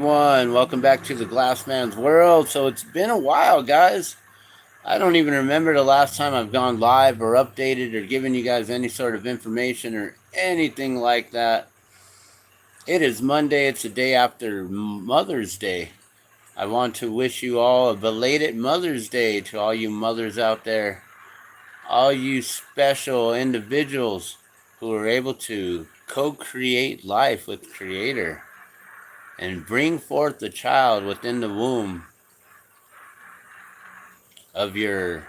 Welcome back to the Glassman's world. So it's been a while, guys. I don't even remember the last time I've gone live or updated or given you guys any sort of information or anything like that. It is Monday. It's the day after Mother's Day. I want to wish you all a belated Mother's Day to all you mothers out there, all you special individuals who are able to co-create life with Creator and bring forth the child within the womb of your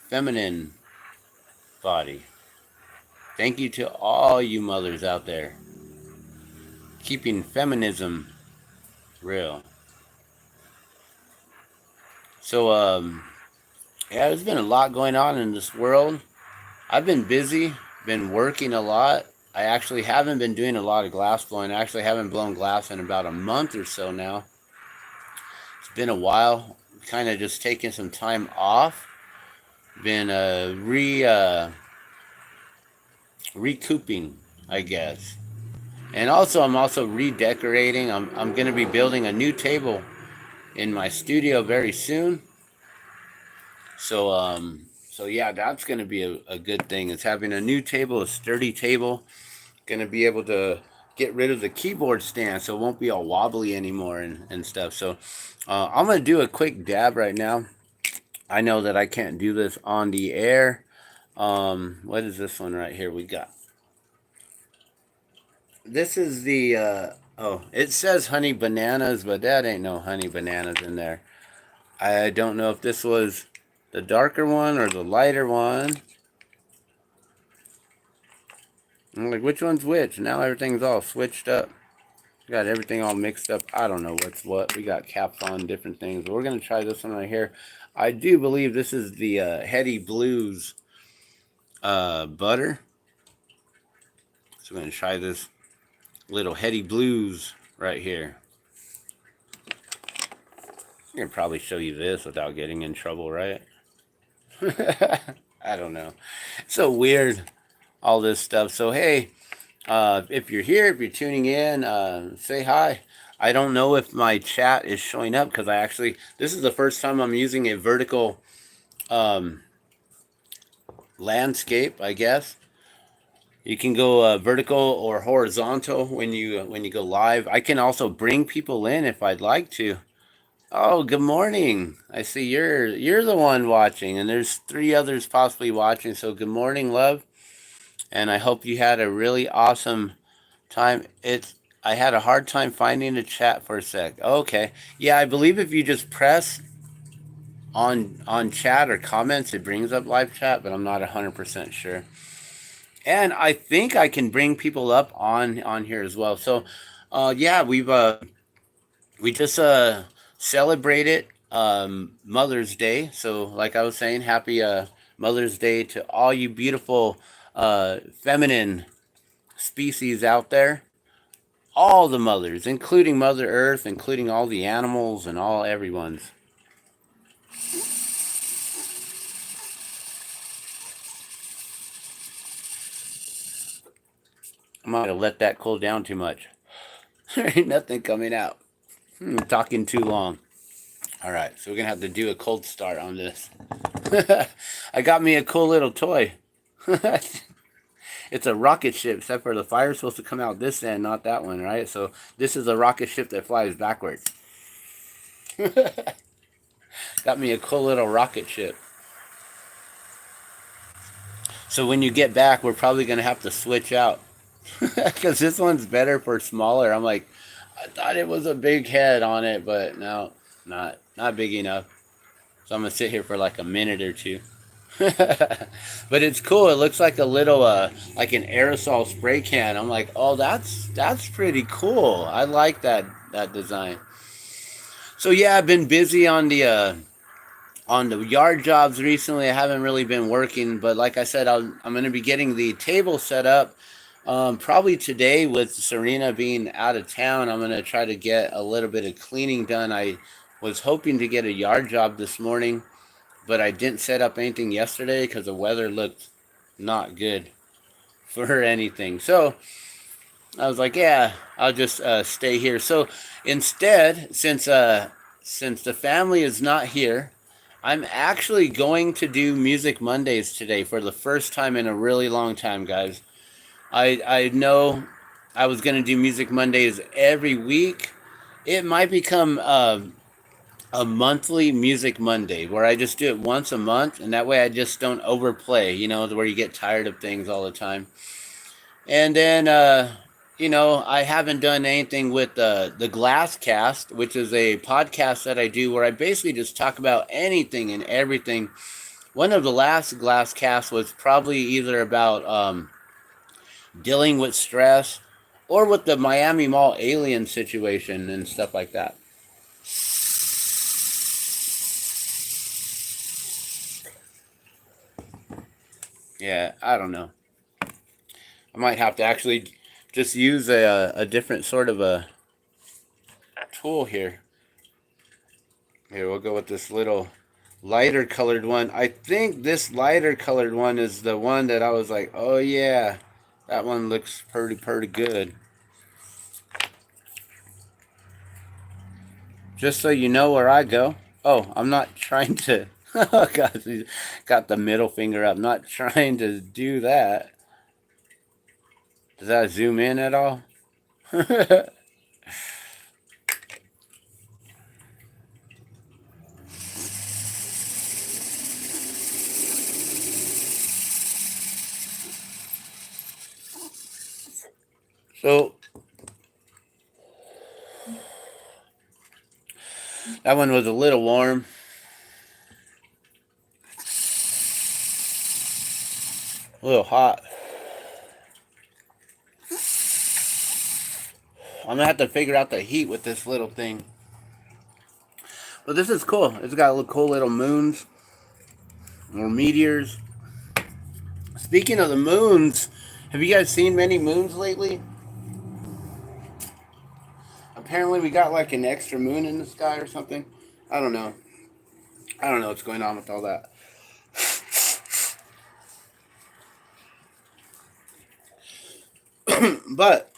feminine body. Thank you to all you mothers out there keeping feminism real. So, yeah, there's been a lot going on in this world. I've been busy, been working a lot. I actually haven't been doing a lot of glass blowing. I actually haven't blown glass in about a month or so now. It's been a while. Kind of just taking some time off. Been recouping, I guess. And also, I'm also redecorating. I'm going to be building a new table in my studio very soon. So yeah, that's going to be a good thing. It's having a new table, a sturdy table. Going to be able to get rid of the keyboard stand so it won't be all wobbly anymore and stuff. So I'm going to do a quick dab right now. I know that I can't do this on the air. What is this one right here we got? This is the it says honey bananas, but that ain't no honey bananas in there. I don't know if this was the darker one or the lighter one. I'm like, which one's which? Now everything's all switched up. Got everything all mixed up. I don't know what's what. We got caps on different things. But we're gonna try this one right here. I do believe this is the Heady Blues butter. So we're gonna try this little Heady Blues right here. I can probably show you this without getting in trouble, right? I don't know. It's so weird, all this stuff. So, hey, if you're here, if you're tuning in, say hi. I don't know if my chat is showing up because this is the first time I'm using a vertical landscape, I guess. You can go vertical or horizontal when you go live. I can also bring people in if I'd like to. Oh, good morning. I see you're the one watching, and there's 3 others possibly watching. So good morning, love. And I hope you had a really awesome time. I had a hard time finding the chat for a sec. Okay. Yeah, I believe if you just press on chat or comments, it brings up live chat, but I'm not 100% sure. And I think I can bring people up on here as well. So, yeah, we just celebrated Mother's Day. So, like I was saying, happy Mother's Day to all you beautiful feminine species out there. All the mothers, including Mother Earth, including all the animals and all everyone's. I'm not gonna let that cool down too much. There ain't nothing coming out. I'm talking too long. All right, so we're gonna have to do a cold start on this. I got me a cool little toy. It's a rocket ship, except for the fire's supposed to come out this end, not that one, right? So this is a rocket ship that flies backwards. Got me a cool little rocket ship. So when you get back, we're probably gonna have to switch out because this one's better for smaller. I'm like, I thought it was a big head on it, but no, not big enough. So I'm gonna sit here for like a minute or two. But it's cool. It looks like a little like an aerosol spray can. I'm like, oh, that's pretty cool. I like that design. So yeah, I've been busy on the yard jobs recently. I haven't really been working, but like I said, I'm going to be getting the table set up probably today with Serena being out of town. I'm going to try to get a little bit of cleaning done. I was hoping to get a yard job this morning, but I didn't set up anything yesterday because the weather looked not good for anything. So I was like, yeah, I'll just stay here. So instead, since the family is not here, I'm actually going to do Music Mondays today for the first time in a really long time, guys. I know I was going to do Music Mondays every week. It might become a monthly Music Monday where I just do it once a month, and that way I just don't overplay, where you get tired of things all the time. And then, I haven't done anything with the Glass Cast, which is a podcast that I do where I basically just talk about anything and everything. One of the last Glass Casts was probably either about dealing with stress or with the Miami Mall alien situation and stuff like that. Yeah, I don't know. I might have to actually just use a different sort of a tool here. Here, we'll go with this little lighter colored one. I think this lighter colored one is the one that I was like, oh yeah, that one looks pretty good. Just so you know where I go. Oh, I'm not trying to. Oh gosh, he's got the middle finger up. Not trying to do that. Does that zoom in at all? So that one was a little warm. A little hot. I'm gonna have to figure out the heat with this little thing. But this is cool. It's got cool little moons or meteors. Speaking of the moons, have you guys seen many moons lately? Apparently, we got like an extra moon in the sky or something. I don't know. I don't know what's going on with all that. But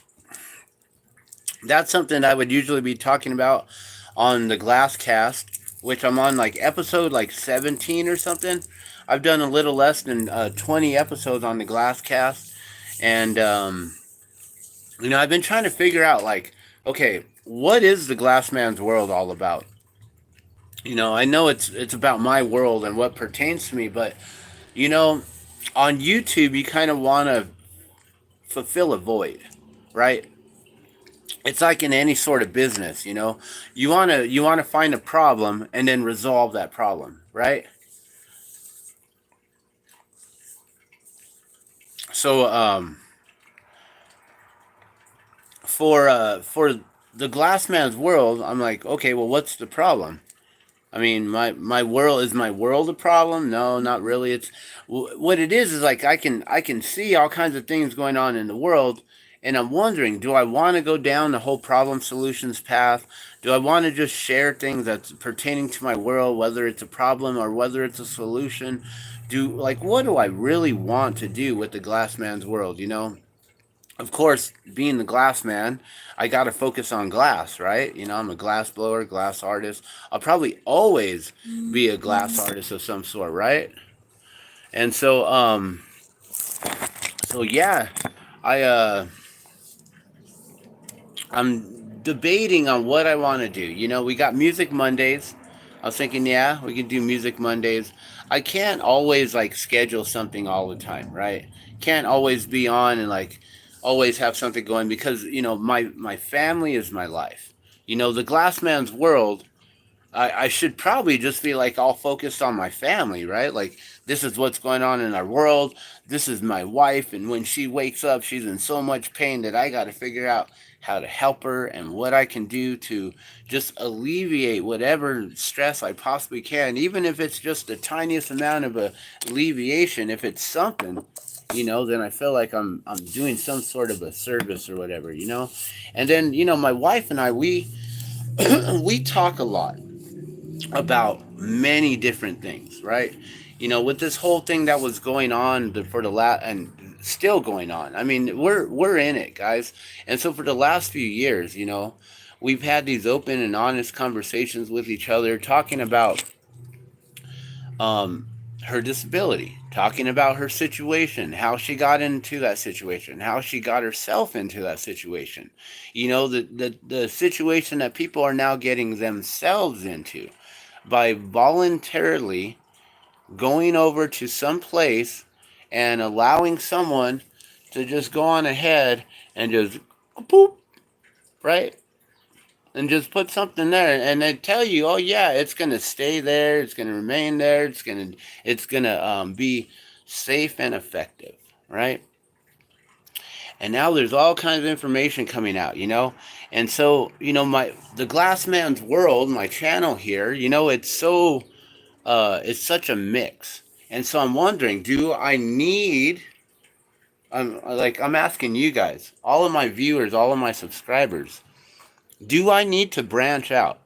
that's something I would usually be talking about on the Glass Cast, which I'm on like episode like 17 or something. I've done a little less than 20 episodes on the Glass Cast, and I've been trying to figure out like, okay, what is the Glass Man's World all about? I know it's about my world and what pertains to me, but you know, on YouTube, you kind of want to fulfill a void, right? It's like in any sort of business, you want to find a problem and then resolve that problem, right? So for the Glass Man's World, I'm like, okay, well, what's the problem? I mean, my world, is my world a problem? No, not really. It's what it is like I can see all kinds of things going on in the world, and I'm wondering, do I want to go down the whole problem solutions path? Do I want to just share things that's pertaining to my world, whether it's a problem or whether it's a solution? What do I really want to do with the Glass Man's World? Of course, being the glass man, I got to focus on glass, right? I'm a glass blower, glass artist. I'll probably always be a glass artist of some sort, right? And so yeah, I I'm debating on what I want to do. We got Music Mondays. I was thinking, yeah, we can do Music Mondays. I can't always like schedule something all the time, right? Can't always be on and like always have something going because my family is my life. The Glass Man's World, I should probably just be like all focused on my family, right? Like this is what's going on in our world. This is my wife, and when she wakes up, she's in so much pain that I got to figure out how to help her and what I can do to just alleviate whatever stress I possibly can, even if it's just the tiniest amount of alleviation. If it's something, then I feel like I'm doing some sort of a service or whatever. And then my wife and I we talk a lot about many different things, right? With this whole thing that was going on for the last, and still going on. I mean, we're in it, guys. And so for the last few years, we've had these open and honest conversations with each other, talking about um, her disability, talking about her situation, how she got into that situation, how she got herself into that situation. The situation that people are now getting themselves into by voluntarily going over to some place and allowing someone to just go on ahead and just poop, right? And just put something there, and they tell you, oh yeah, it's gonna stay there, it's gonna remain there, it's gonna be safe and effective, right? And now there's all kinds of information coming out, and so my the Glass Man's World, my channel here, it's such a mix, and so I'm wondering, do I need? I'm asking you guys, all of my viewers, all of my subscribers, do I need to branch out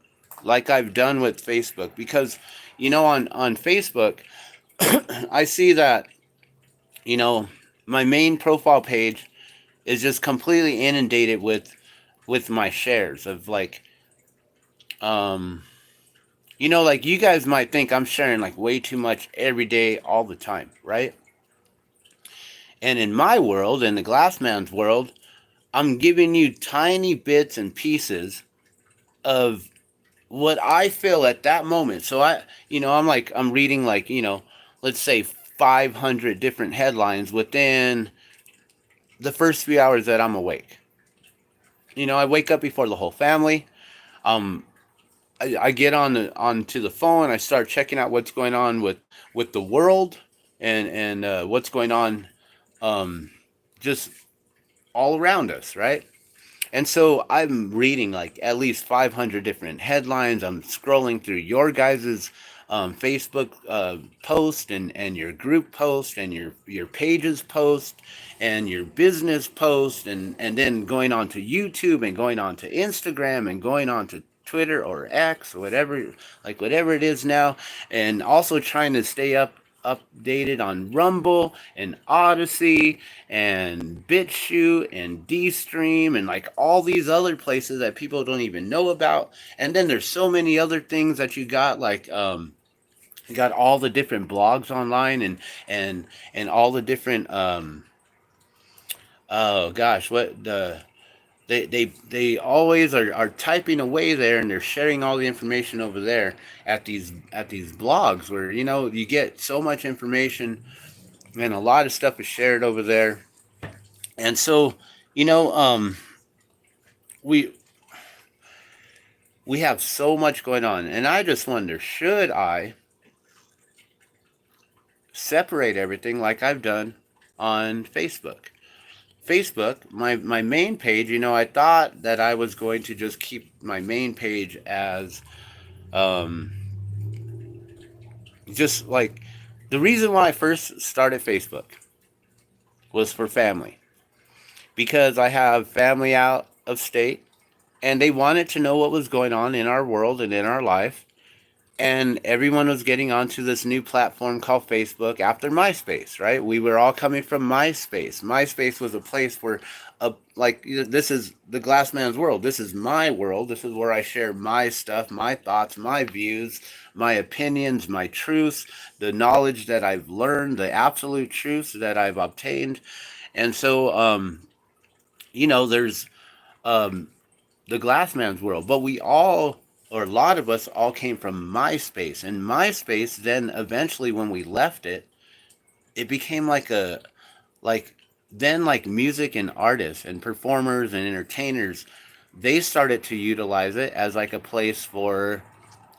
like I've done with Facebook? Because, on Facebook, I see that, you know, my main profile page is just completely inundated with my shares of um, like you guys might think I'm sharing like way too much every day, all the time, right? And in my world, in the Glassman's world, I'm giving you tiny bits and pieces of what I feel at that moment. So I'm reading let's say 500 different headlines within the first few hours that I'm awake. I wake up before the whole family. Um, I get onto the phone. I start checking out what's going on with the world and what's going on um, just all around us, right? And so I'm reading like at least 500 different headlines. I'm scrolling through your guys's Facebook post and your group post and your pages post and your business post and then going on to YouTube and going on to Instagram and going on to Twitter or X or whatever it is now, and also trying to stay updated on Rumble and Odyssey and BitChute and DStream and like all these other places that people don't even know about. And then there's so many other things that you got you got all the different blogs online and all the different oh gosh, what the they always are typing away there, and they're sharing all the information over there at these blogs where you get so much information, and a lot of stuff is shared over there. And so you know we we have so much going on, and I just wonder, should I separate everything like I've done on Facebook, my main page, I thought that I was going to just keep my main page as um, just like the reason why I first started Facebook was for family, because I have family out of state and they wanted to know what was going on in our world and in our life. And everyone was getting onto this new platform called Facebook after MySpace, right? We were all coming from MySpace. MySpace was a place where, this is the Glass Man's world. This is my world. This is where I share my stuff, my thoughts, my views, my opinions, my truths, the knowledge that I've learned, the absolute truths that I've obtained. And so, there's um, the Glass Man's world, but we all, or a lot of us, all came from MySpace. And MySpace, then eventually, when we left it, it became like then like music and artists and performers and entertainers, they started to utilize it as like a place for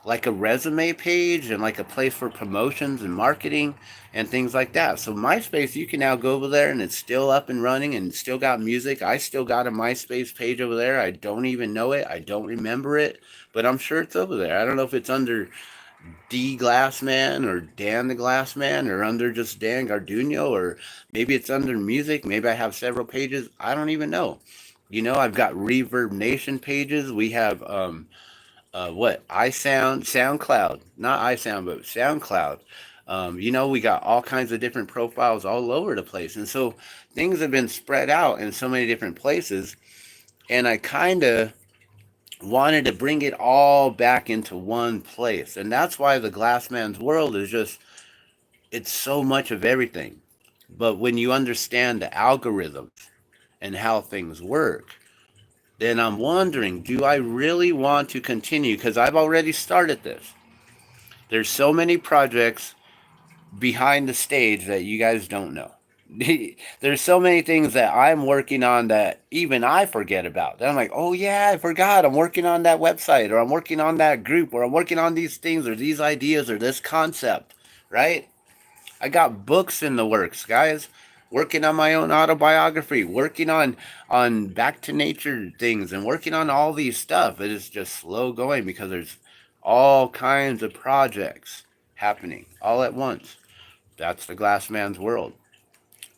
like a resume page and like a place for promotions and marketing and things like that. So MySpace, you can now go over there and it's still up and running and it's still got music. I still got a MySpace page over there. I don't even know it. I don't remember it, but I'm sure it's over there. I don't know if it's under D Glassman or Dan the Glassman or under just Dan Garduno, or maybe it's under music. Maybe I have several pages. I don't even know. I've got Reverb Nation pages. We have what, iSound, SoundCloud, not iSound, but SoundCloud. We got all kinds of different profiles all over the place. And so things have been spread out in so many different places. And I kind of wanted to bring it all back into one place. And that's why the Glassman's world is just, it's so much of everything. But when you understand the algorithms and how things work, then I'm wondering, do I really want to continue? Because I've already started this. There's so many projects behind the stage that you guys don't know. There's so many things that I'm working on that even I forget about. Then I'm like, oh yeah, I forgot. I'm working on that website, or I'm working on that group, or I'm working on these things, or these ideas, or this concept, right? I got books in the works, guys. Working on my own autobiography, working on back to nature things, and working on all these stuff. It is just slow going because there's all kinds of projects happening all at once. That's the glass man's world.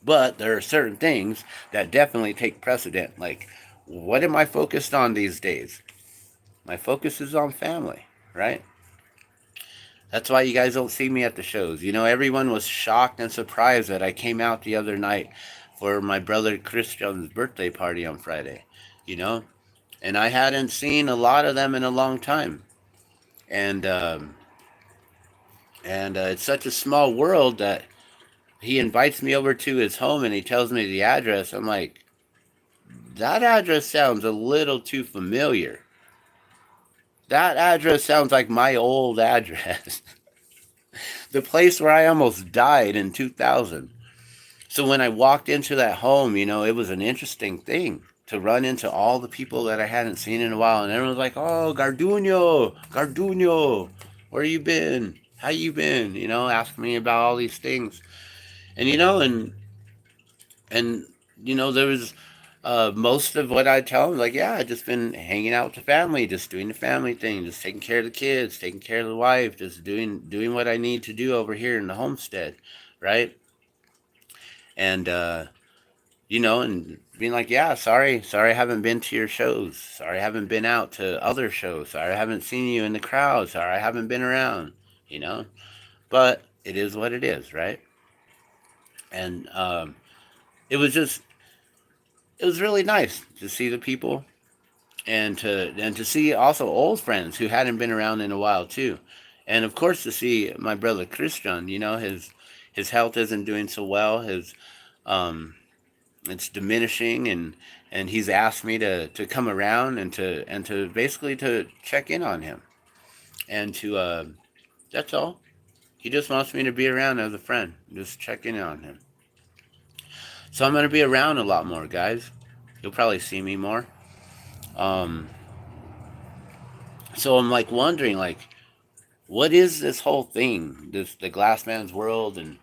But there are certain things that definitely take precedent. Like, what am I focused on these days? My focus is on family, right? That's why you guys don't see me at the shows. Everyone was shocked and surprised that I came out the other night for my brother Christian's birthday party on Friday, you know? And I hadn't seen a lot of them in a long time. And, it's such a small world that he invites me over to his home and he tells me the address. I'm like, that address sounds a little too familiar. That address sounds like my old address. The place where I almost died in 2000. So when I walked into that home, it was an interesting thing to run into all the people that I hadn't seen in a while. And everyone was like, oh, Garduño, where you been? How you been? Asking me about all these things. And, and there was most of what I tell them, like, yeah, I just been hanging out with the family, just doing the family thing, just taking care of the kids, taking care of the wife, just doing what I need to do over here in the homestead, right? And and being like, yeah, sorry, I haven't been to your shows. Sorry, I haven't been out to other shows. Sorry, I haven't seen you in the crowd. Sorry, I haven't been around. You know, but it is what it is, right? And it was just, it was really nice to see the people and to see also old friends who hadn't been around in a while too, and of course to see my brother Christian. His health isn't doing so well. His um, it's diminishing, and he's asked me to come around and to basically to check in on him and to that's all. He just wants me to be around as a friend, just check in on him. So I'm gonna be around a lot more, guys. You'll probably see me more. Um, so I'm like wondering, like, what is this whole thing, this the glass man's world, and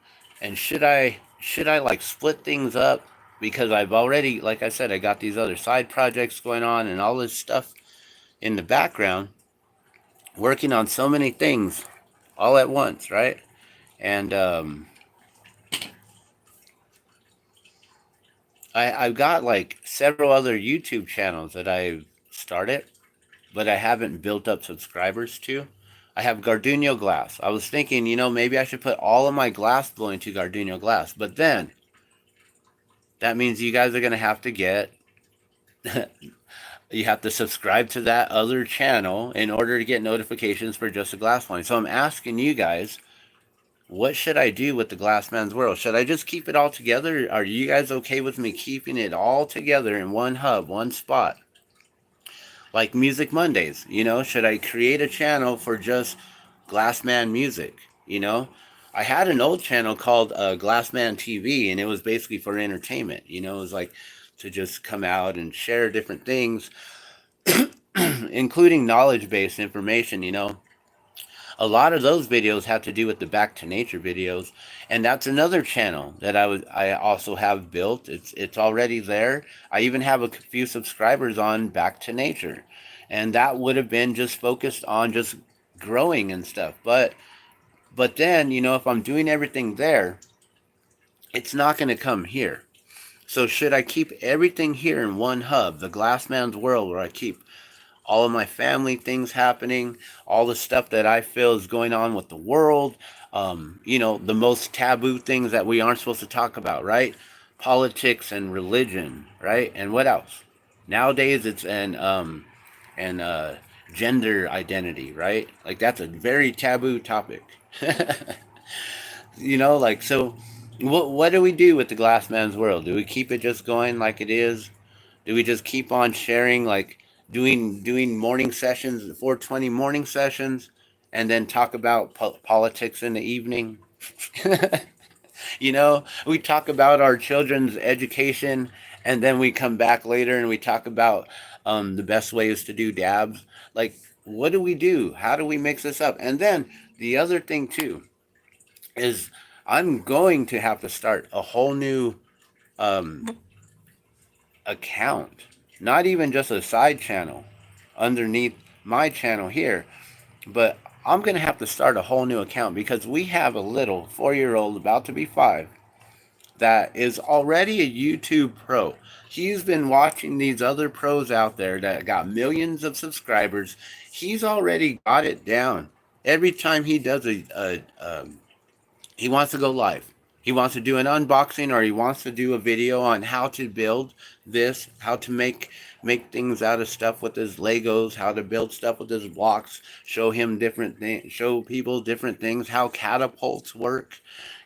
should I like split things up because I've already, like I said, I got these other side projects going on and all this stuff in the background, working on so many things all at once, right? And I've got like several other YouTube channels that I've started, but I haven't built up subscribers to. I have Garduño Glass. I was thinking, maybe I should put all of my glass blowing to Garduño Glass, but then that means you guys are going to have to get you have to subscribe to that other channel in order to get notifications for just the glass blowing. So I'm asking you guys, what should I do with the Glassman's World? Should I just keep it all together? Are you guys okay with me keeping it all together in one hub, one spot? Like Music Mondays, should I create a channel for just Glassman music? I had an old channel called Glassman TV, and it was basically for entertainment. It was like to just come out and share different things, including knowledge-based information. A lot of those videos have to do with the back to nature videos, and that's another channel that I also have built. It's already there. I even have a few subscribers on back to nature, and that would have been just focused on just growing and stuff. But then, if I'm doing everything there, it's not going to come here. So should I keep everything here in one hub, the Glassman's World, where I keep all of my family things happening, all the stuff that I feel is going on with the world, The most taboo things that we aren't supposed to talk about, right? Politics and religion, right? And what else? Nowadays, it's and gender identity, right? Like that's a very taboo topic. Like so. What do we do with the Glass Man's World? Do we keep it just going like it is? Do we just keep on sharing, like doing morning sessions, 420 morning sessions, and then talk about politics in the evening? We talk about our children's education, and then we come back later and we talk about the best ways to do dabs. Like, what do we do? How do we mix this up? And then the other thing too is I'm going to have to start a whole new um, account, not even just a side channel underneath my channel here, but I'm going to have to start a whole new account because we have a little 4-year old about to be 5 that is already a YouTube pro. He's been watching these other pros out there that got millions of subscribers. He's already got it down. Every time he does he wants to go live. He wants to do an unboxing or he wants to do a video on how to build this, how to make things out of stuff with his Legos, how to build stuff with his blocks, show him different things, show people different things, how catapults work,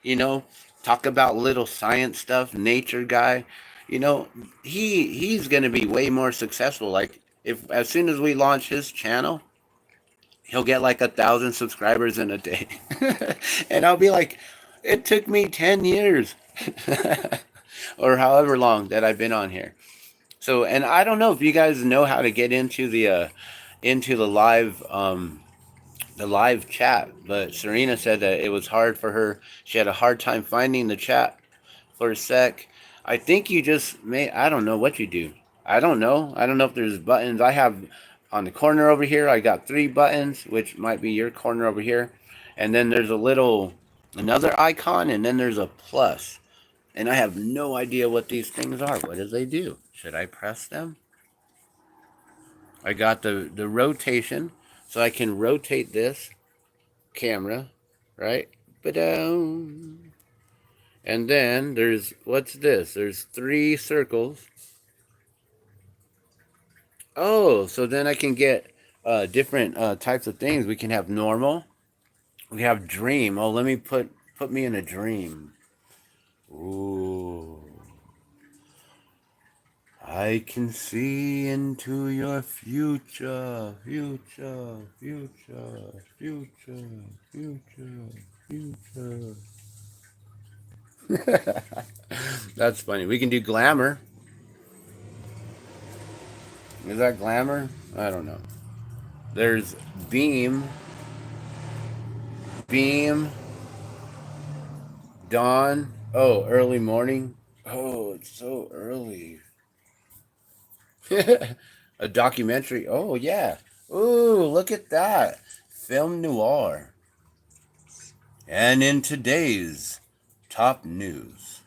you know, talk about little science stuff, nature guy. You know, he's going to be way more successful. Like if as soon as we launch his channel, he'll get like 1,000 subscribers in a day. And I'll be like, it took me 10 years or however long that I've been on here. So, and I don't know if you guys know how to get into the live chat, but Serena said that it was hard for her. She had a hard time finding the chat for a sec. I think you just may. I don't know what you do. I don't know. I don't know if there's buttons. I have on the corner over here. I got 3 buttons, which might be your corner over here, and then there's a little another icon, and then there's a plus. And I have no idea what these things are. What do they do? Should I press them? I got the rotation, so I can rotate this camera, right? But and then there's what's this? There's 3 circles. Oh, so then I can get different types of things. We can have normal. We have dream. Oh, let me put me in a dream. Ooh. I can see into your future, future, future, future, future, future. That's funny. We can do glamour. Is that glamour? I don't know. There's beam, beam, dawn. Oh, early morning. Oh, it's so early. A documentary. Oh, yeah. Ooh, look at that. Film noir. And in today's top news,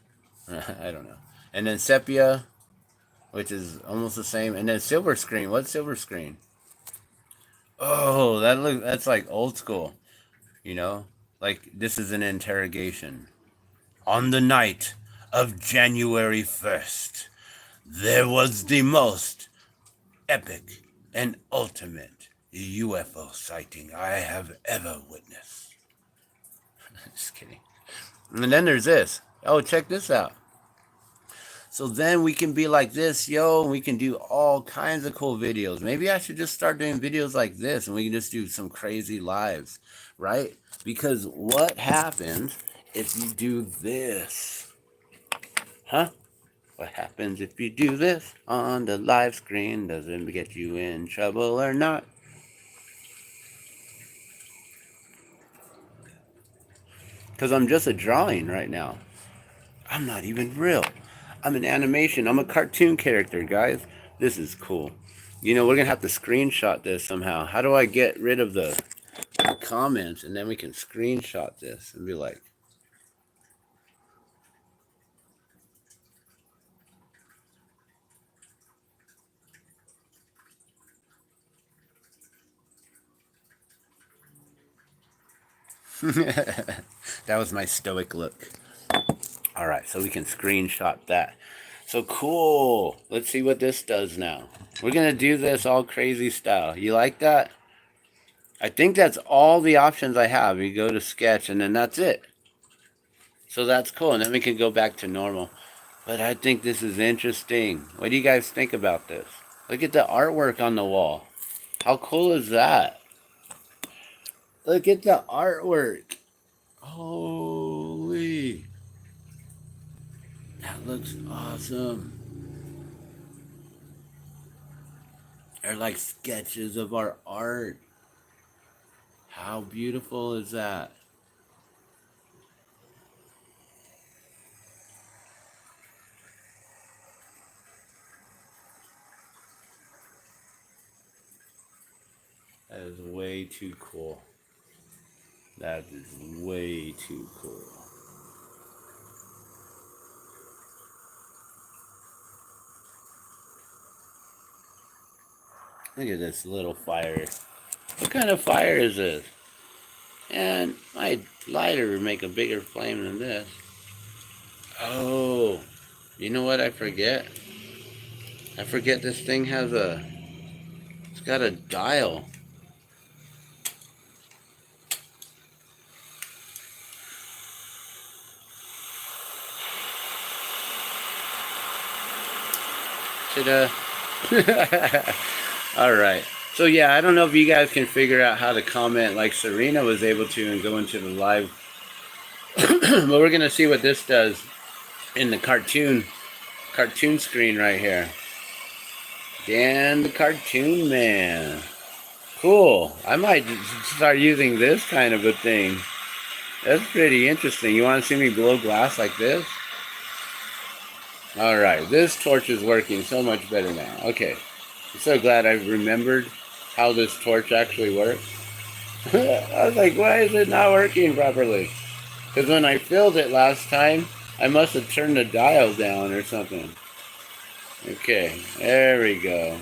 I don't know. And then sepia, which is almost the same. And then silver screen. What's silver screen? Oh, that's like old school. You know, like this is an interrogation. On the night of January 1st, there was the most epic and ultimate UFO sighting I have ever witnessed. Just kidding. And then there's this. Oh, check this out. So then we can be like this, yo, and we can do all kinds of cool videos. Maybe I should just start doing videos like this and we can just do some crazy lives, right? Because what happens if you do this? Huh? What happens if you do this on the live screen? Does it get you in trouble or not? Because I'm just a drawing right now. I'm not even real. I'm an animation. I'm a cartoon character, guys. This is cool. We're going to have to screenshot this somehow. How do I get rid of the comments and then we can screenshot this and be like, That was my stoic look. All right, so we can screenshot that. So cool. Let's see what this does now. We're going to do this all crazy style. You like that? I think that's all the options I have. You go to sketch and then that's it. So that's cool. And then we can go back to normal. But I think this is interesting. What do you guys think about this? Look at the artwork on the wall. How cool is that? Look at the artwork. Holy. That looks awesome. They're like sketches of our art. How beautiful is that? That is way too cool. That is way too cool. Look at this little fire. What kind of fire is this? And my lighter would make a bigger flame than this. Oh, you know what I forget? I forget this thing has it's got a dial. Ta-da. All right. So yeah, I don't know if you guys can figure out how to comment like Serena was able to and go into the live. But we're going to see what this does in the cartoon screen right here. Dan the Cartoon Man. Cool. I might start using this kind of a thing. That's pretty interesting. You want to see me blow glass like this? Alright, this torch is working so much better now. Okay. I'm so glad I remembered how this torch actually works. I was like, why is it not working properly? Because when I filled it last time, I must have turned the dial down or something. Okay, there we go.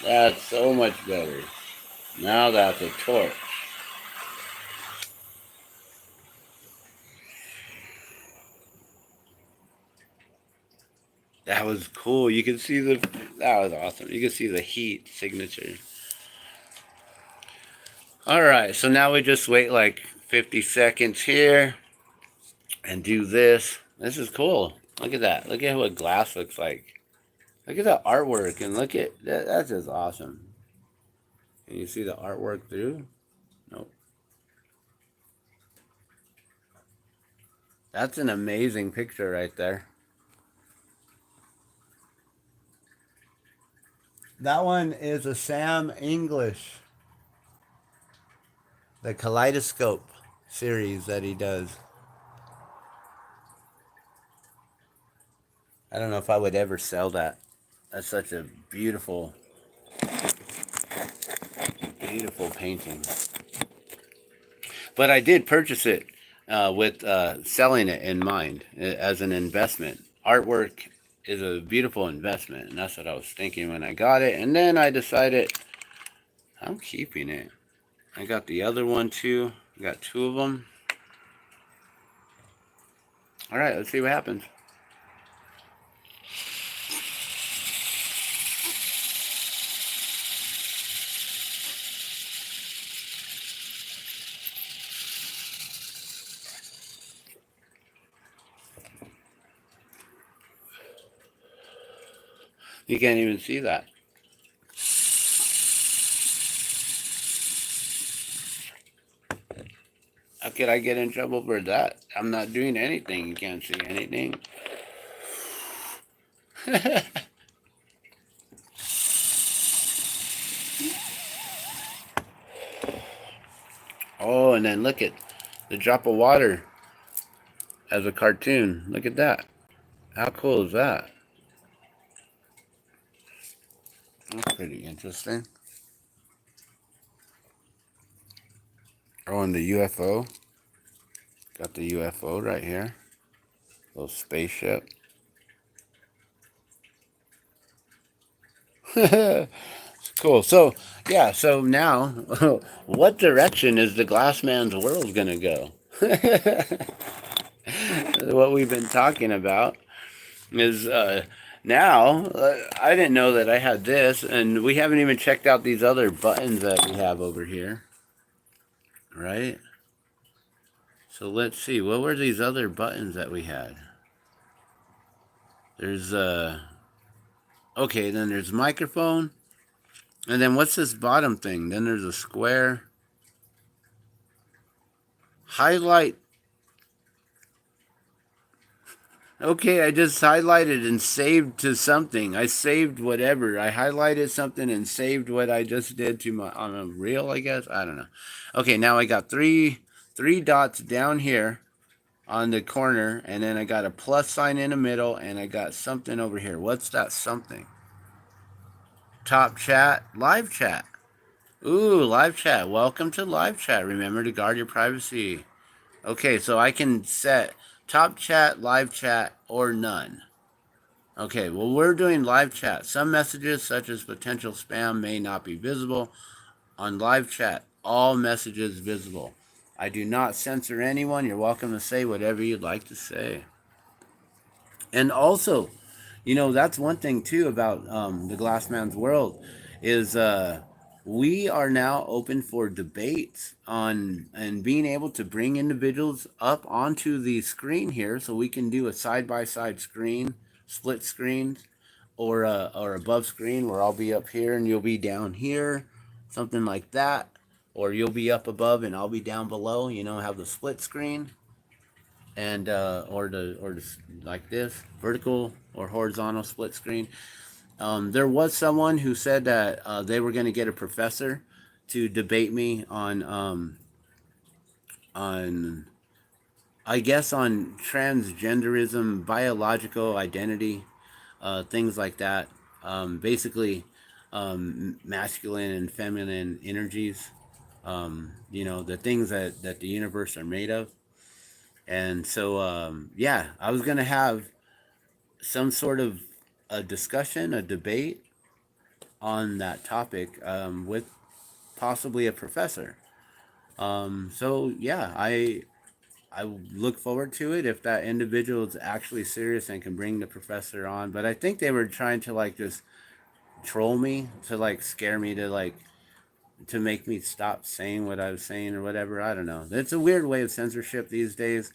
That's so much better. Now that's a torch. That was cool. You can see that was awesome. You can see the heat signature. Alright, so now we just wait like 50 seconds here and do this. This is cool. Look at that. Look at what glass looks like. Look at the artwork and look at that. That's just awesome. Can you see the artwork through? Nope. That's an amazing picture right there. That one is a Sam English. The Kaleidoscope series that he does. I don't know if I would ever sell that. That's such a beautiful, beautiful painting. But I did purchase it with selling it in mind as an investment. Artwork is a beautiful investment, and that's what I was thinking when I got it. And then I decided I'm keeping it. I got the other one too. I got two of them. All right, let's see what happens. You can't even see that. How could I get in trouble for that? I'm not doing anything. You can't see anything. Oh, and then look at the drop of water as a cartoon. Look at that. How cool is that? That's pretty interesting. Oh, and the UFO. Got the UFO right here. Little spaceship. Cool. So yeah. So now, what direction is the glass man's world gonna go? What we've been talking about is now. I didn't know that I had this, and we haven't even checked out these other buttons that we have over here, right? So let's see. What were these other buttons that we had? There's okay. Then there's microphone, and then what's this bottom thing? Then there's a square. Highlight. Okay, I just highlighted and saved to something. I saved whatever. I highlighted something and saved what I just did to my on a reel, I guess. I don't know. Okay, now I got three dots down here on the corner, and then I got a plus sign in the middle, and I got something over here. What's that something? Top chat, live chat. Ooh, live chat. Welcome to live chat. Remember to guard your privacy. Okay, so I can set top chat, live chat, or none. Okay, well, we're doing live chat. Some messages, such as potential spam, may not be visible. On live chat, all messages visible. I do not censor anyone. You're welcome to say whatever you'd like to say. And also, that's one thing too about the Glassman's World is we are now open for debates on and being able to bring individuals up onto the screen here, so we can do a side by side screen, split screens, or above screen where I'll be up here and you'll be down here, something like that, or you'll be up above and I'll be down below. Have the split screen and or the like this vertical or horizontal split screen. There was someone who said that they were going to get a professor to debate me on I guess on transgenderism, biological identity, things like that. Basically, masculine and feminine energies. The things that the universe are made of. And so, yeah, I was going to have some sort of a discussion, a debate on that topic with possibly a professor. So yeah, I look forward to it if that individual is actually serious and can bring the professor on. But I think they were trying to like just troll me, to like scare me, to like to make me stop saying what I was saying or whatever. I don't know. It's a weird way of censorship these days.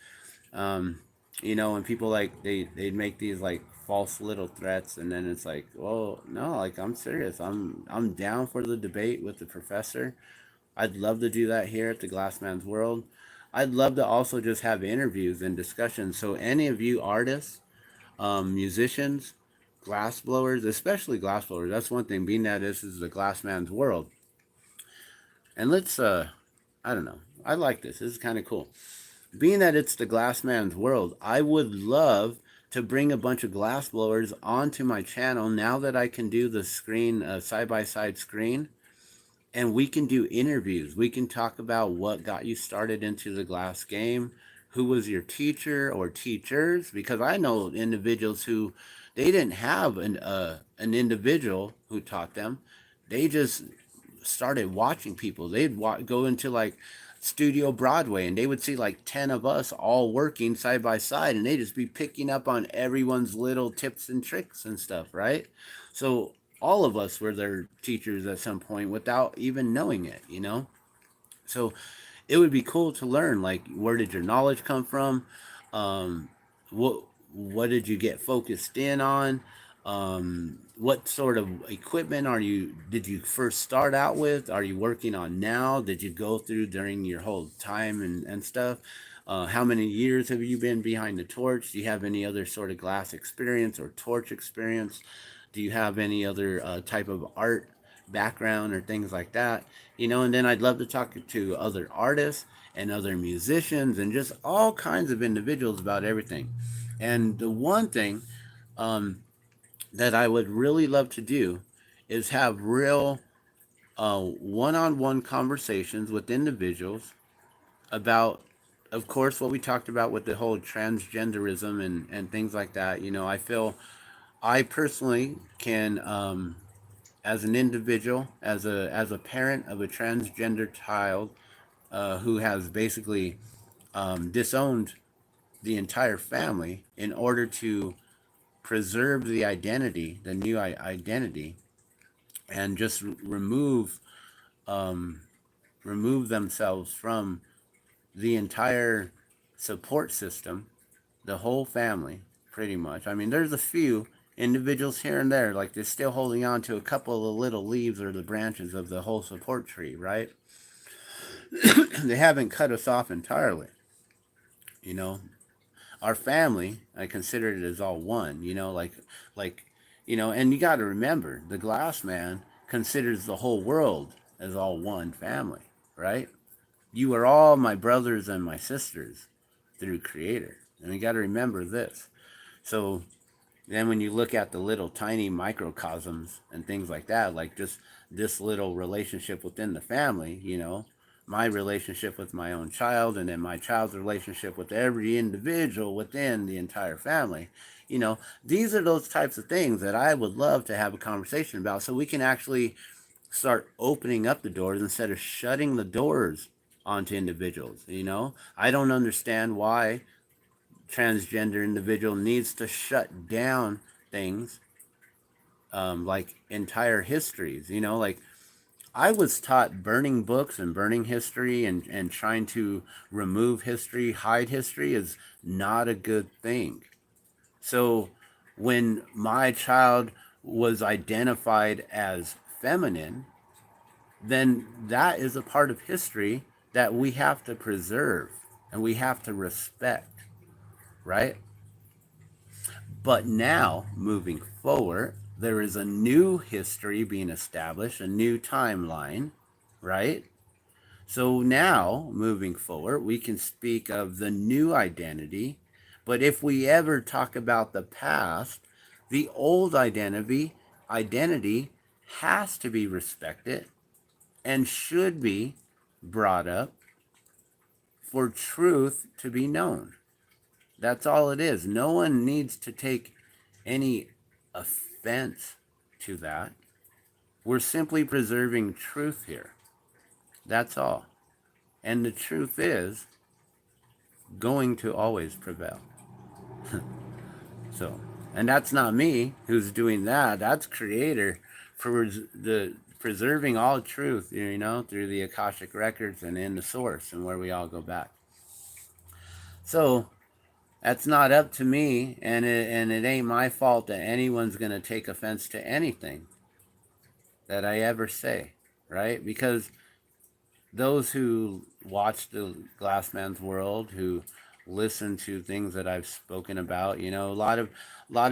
Um, when people like they'd make these like false little threats, and then it's like, well, no, like I'm serious. I'm down for the debate with the professor. I'd love to do that here at the Glassman's World. I'd love to also just have interviews and discussions. So any of you artists, musicians, glass blowers, especially glass blowers, that's one thing. Being that this is the Glassman's World, and let's I don't know. I like this. This is kind of cool. Being that it's the Glassman's World, I would love to bring a bunch of glass blowers onto my channel now that I can do the screen, side by side screen, and we can do interviews. We can talk about what got you started into the glass game, who was your teacher or teachers, because I know individuals who they didn't have an individual who taught them. They just started watching people. They'd go into like Studio Broadway and they would see like 10 of us all working side by side, and they'd just be picking up on everyone's little tips and tricks and stuff, right? So all of us were their teachers at some point without even knowing it. So it would be cool to learn, like, where did your knowledge come from? um, what did you get focused in on? What sort of equipment did you first start out with? Are you working on now? Did you go through during your whole time and stuff? How many years have you been behind the torch? Do you have any other sort of glass experience or torch experience? Do you have any other type of art background or things like that? And then I'd love to talk to other artists and other musicians and just all kinds of individuals about everything. And the one thing um, that I would really love to do is have real one-on-one conversations with individuals about, of course, what we talked about with the whole transgenderism and things like that. I feel I personally can as an individual, as a parent of a transgender child who has basically disowned the entire family in order to preserve the identity, the new identity, and just remove themselves from the entire support system, the whole family, pretty much. I mean, there's a few individuals here and there, like they're still holding on to a couple of the little leaves or the branches of the whole support tree, right? They haven't cut us off entirely, you know. Our family, I consider it as all one, like, and you got to remember, the glass man considers the whole world as all one family, right? You are all my brothers and my sisters through Creator. And you got to remember this. So then when you look at the little tiny microcosms and things like that, like just this little relationship within the family, my relationship with my own child, and then my child's relationship with every individual within the entire family, these are those types of things that I would love to have a conversation about so we can actually start opening up the doors instead of shutting the doors onto individuals. I don't understand why transgender individual needs to shut down things, like entire histories. Like I was taught burning books and burning history and trying to remove history, hide history is not a good thing. So when my child was identified as feminine, then that is a part of history that we have to preserve and we have to respect, right? But now, moving forward, there is a new history being established, a new timeline, right? So now, moving forward, we can speak of the new identity. But if we ever talk about the past, the old identity has to be respected and should be brought up for truth to be known. That's all it is. No one needs to take any offense to that. We're simply preserving truth here. That's all. And the truth is going to always prevail. So, and that's not me who's doing that. That's Creator for the preserving all truth, through the Akashic records and in the source and where we all go back. So, that's not up to me, and it ain't my fault that anyone's going to take offense to anything that I ever say, right? Because those who watch the Glassman's World, who listen to things that I've spoken about, a lot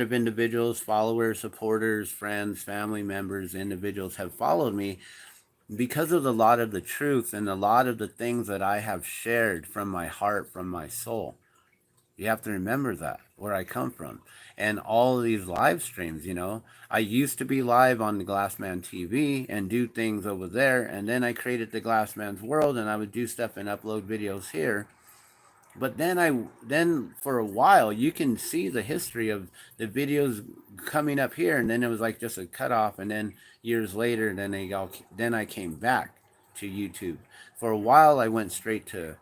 of individuals, followers, supporters, friends, family members, individuals have followed me because of a lot of the truth and a lot of the things that I have shared from my heart, from my soul. You have to remember that, where I come from. And all of these live streams, I used to be live on the Glassman TV and do things over there. And then I created the Glassman's World and I would do stuff and upload videos here. But then for a while, you can see the history of the videos coming up here. And then it was like just a cutoff. And then years later, then I came back to YouTube. For a while, I went straight to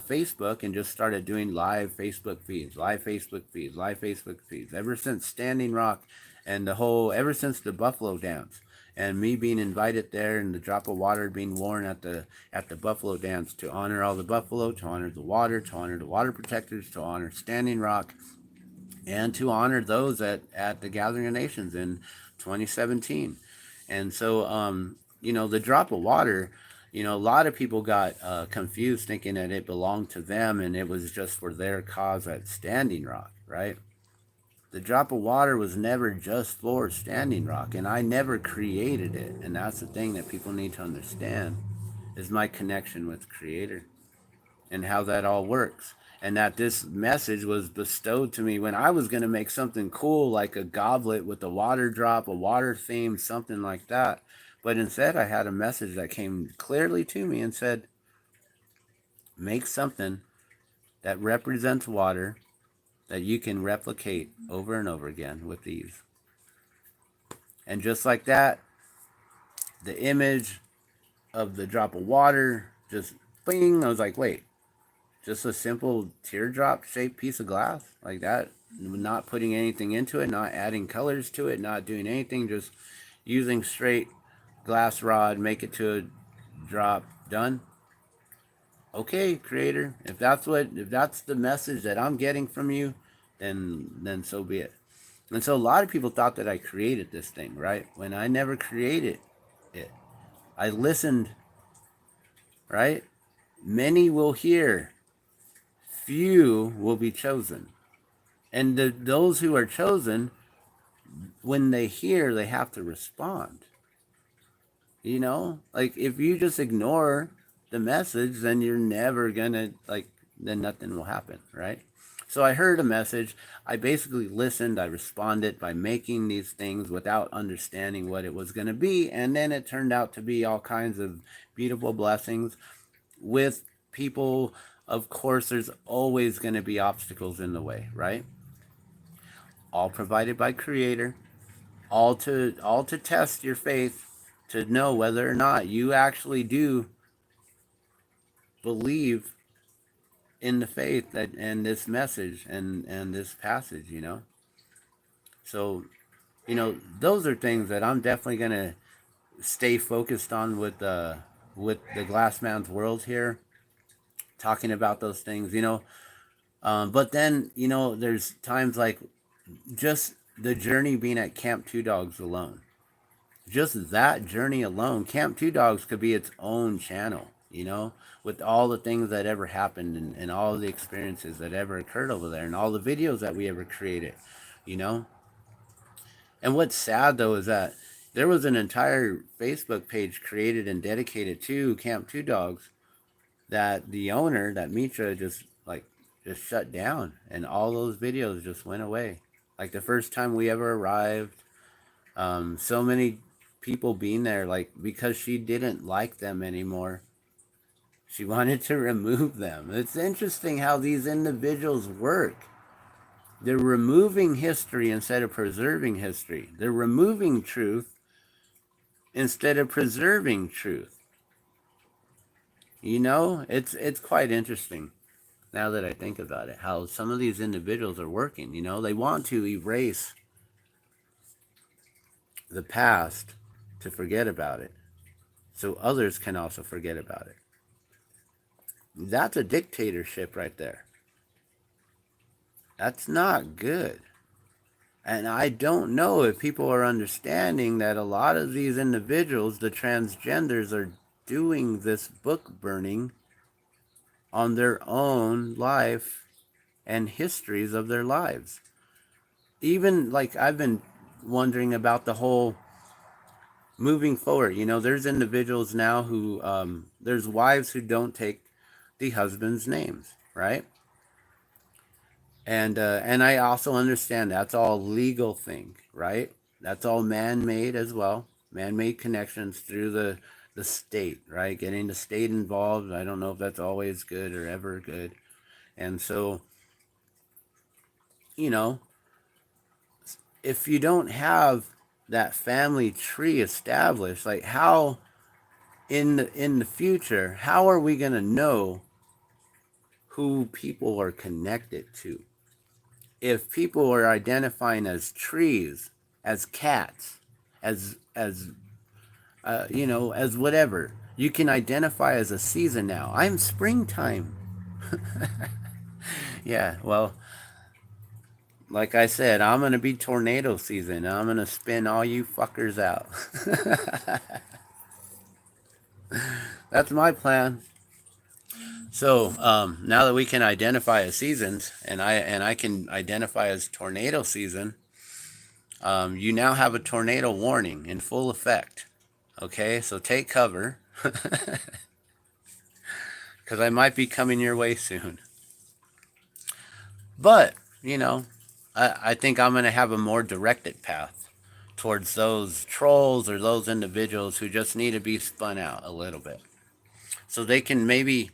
Facebook and just started doing live Facebook feeds, ever since Standing Rock and ever since the Buffalo Dance and me being invited there and the drop of water being worn at the Buffalo Dance to honor all the buffalo, to honor the water protectors, to honor Standing Rock, and to honor those at the Gathering of Nations in 2017. And so, the drop of water, a lot of people got confused thinking that it belonged to them and it was just for their cause at Standing Rock, right? The drop of water was never just for Standing Rock, and I never created it. And that's the thing that people need to understand, is my connection with Creator and how that all works. And that this message was bestowed to me when I was going to make something cool, like a goblet with a water drop, a water theme, something like that. But instead, I had a message that came clearly to me and said, make something that represents water that you can replicate over and over again with ease. And just like that, the image of the drop of water, just bing. I was like, wait, just a simple teardrop shaped piece of glass like that, not putting anything into it, not adding colors to it, not doing anything, just using straight glass rod, make it to a drop, done. Okay, creator, if that's the message that I'm getting from you, then so be it. And so a lot of people thought that I created this thing, right? When I never created it. I listened, right? Many will hear, few will be chosen. And those who are chosen, when they hear, they have to respond. You know, like if you just ignore the message, then you're never gonna, like, then nothing will happen, right? So I heard a message. I basically listened. I responded by making these things without understanding what it was going to be. And then it turned out to be all kinds of beautiful blessings with people. Of course, there's always going to be obstacles in the way, right? All provided by Creator. All to test your faith, to know whether or not you actually do believe in the faith that and this message and this passage, you know. So, you know, those are things that I'm definitely gonna stay focused on with the Glassman's World here, talking about those things, you know. But then, you know, there's times like just the journey being at Camp Two Dogs alone. Just that journey alone, Camp Two Dogs could be its own channel, you know, with all the things that ever happened and all the experiences that ever occurred over there and all the videos that we ever created, you know. And what's sad though is that there was an entire Facebook page created and dedicated to Camp Two Dogs that the owner, that Mitra, just shut down, and all those videos just went away. Like the first time we ever arrived, so many people being there, like because she didn't like them anymore, she wanted to remove them. It's interesting how these individuals work. They're removing history instead of preserving history. They're removing truth instead of preserving truth. You know, it's quite interesting now that I think about it, how some of these individuals are working. You know, they want to erase the past to forget about it, so others can also forget about it. That's a dictatorship right there. That's not good. And I don't know if people are understanding that a lot of these individuals, the transgenders, are doing this book burning on their own life and histories of their lives. Even like I've been wondering about the whole moving forward. You know, there's individuals now who, there's wives who don't take the husband's names, right? And I also understand that's all legal thing, right? That's all man-made as well, man-made connections through the state, right? Getting the state involved. I don't know if that's always good or ever good. And so, you know, if you don't have that family tree established, like how in the future, how are we going to know who people are connected to? If people are identifying as trees, as cats, as you know, as whatever, you can identify as a season now. I'm springtime. Yeah, well, like I said, I'm gonna be tornado season. I'm gonna spin all you fuckers out. That's my plan. So now that we can identify as seasons, and I can identify as tornado season, you now have a tornado warning in full effect. Okay, so take cover, because I might be coming your way soon. But, you know, I think I'm going to have a more directed path towards those trolls or those individuals who just need to be spun out a little bit. So they can maybe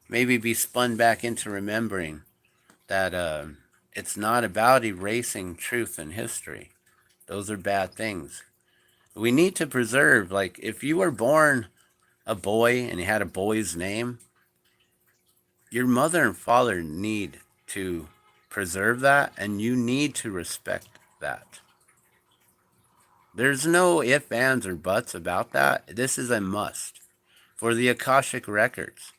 be spun back into remembering that it's not about erasing truth and history. Those are bad things. We need to preserve, like, if you were born a boy and you had a boy's name, your mother and father need to preserve that, and you need to respect that. There's no ifs, ands, or buts about that. This is a must for the Akashic records,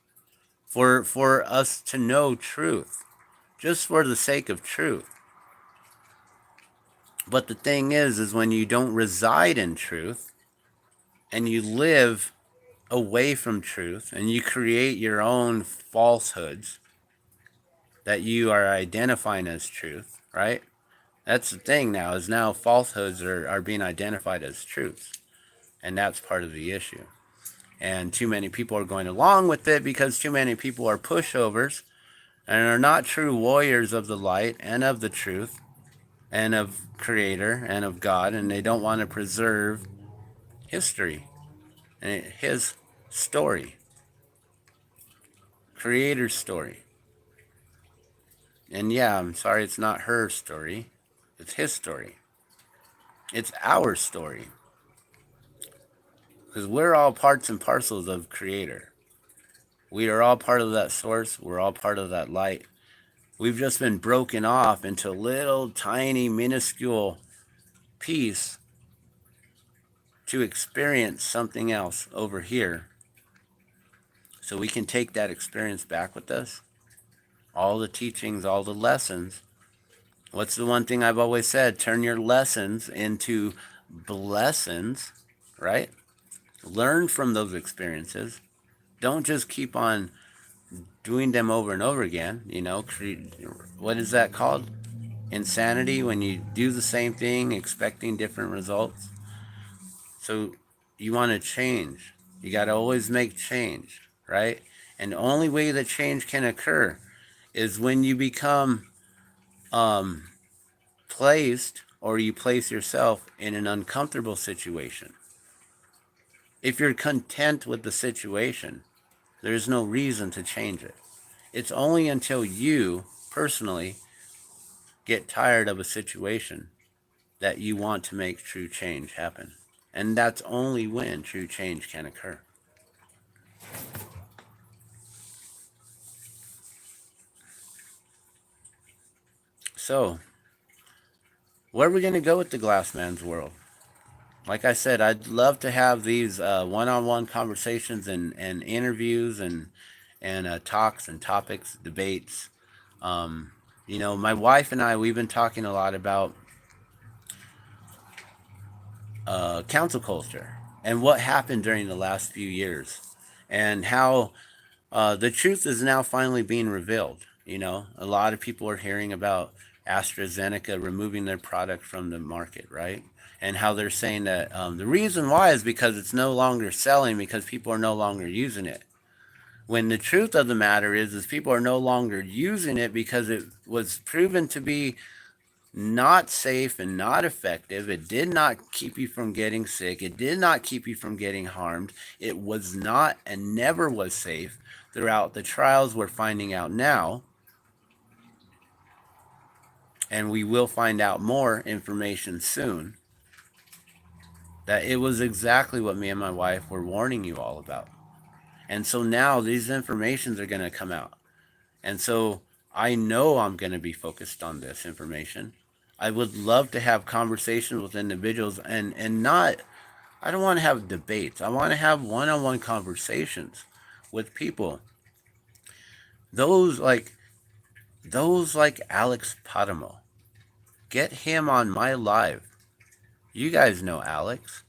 for us to know truth, just for the sake of truth. But the thing is when you don't reside in truth and you live away from truth and you create your own falsehoods that you are identifying as truth, right? That's the thing now, is now falsehoods are being identified as truths. And that's part of the issue. And too many people are going along with it because too many people are pushovers and are not true warriors of the light and of the truth and of Creator and of God, and they don't want to preserve history and His story, Creator's story. And yeah, I'm sorry, it's not her story, it's His story. It's our story. Because we're all parts and parcels of Creator. We are all part of that source. We're all part of that light. We've just been broken off into little tiny minuscule piece to experience something else over here, so we can take that experience back with us. All the teachings, all the lessons. What's the one thing I've always said? Turn your lessons into blessings, right? Learn from those experiences. Don't just keep on doing them over and over again. What is that called? Insanity, when you do the same thing expecting different results. So you want to change. You got to always make change, right? And the only way that change can occur is when you become placed, or you place yourself in an uncomfortable situation. If you're content with the situation, there's no reason to change it. It's only until you personally get tired of a situation that you want to make true change happen. And that's only when true change can occur. So, where are we going to go with the Glassman's world? Like I said, I'd love to have these one-on-one conversations and interviews and talks and topics, debates. My wife and I, we've been talking a lot about council culture and what happened during the last few years, and how the truth is now finally being revealed. A lot of people are hearing about AstraZeneca removing their product from the market, right? And how they're saying that the reason why is because it's no longer selling, because people are no longer using it. When the truth of the matter is people are no longer using it because it was proven to be not safe and not effective. It did not keep you from getting sick. It did not keep you from getting harmed. It was not and never was safe throughout the trials we're finding out now. And we will find out more information soon, that it was exactly what me and my wife were warning you all about. And so now these informations are going to come out. And so I know I'm going to be focused on this information. I would love to have conversations with individuals and not, I don't want to have debates. I want to have one-on-one conversations with people. Those like Alex Padamo. Get him on my live. You guys know Alex.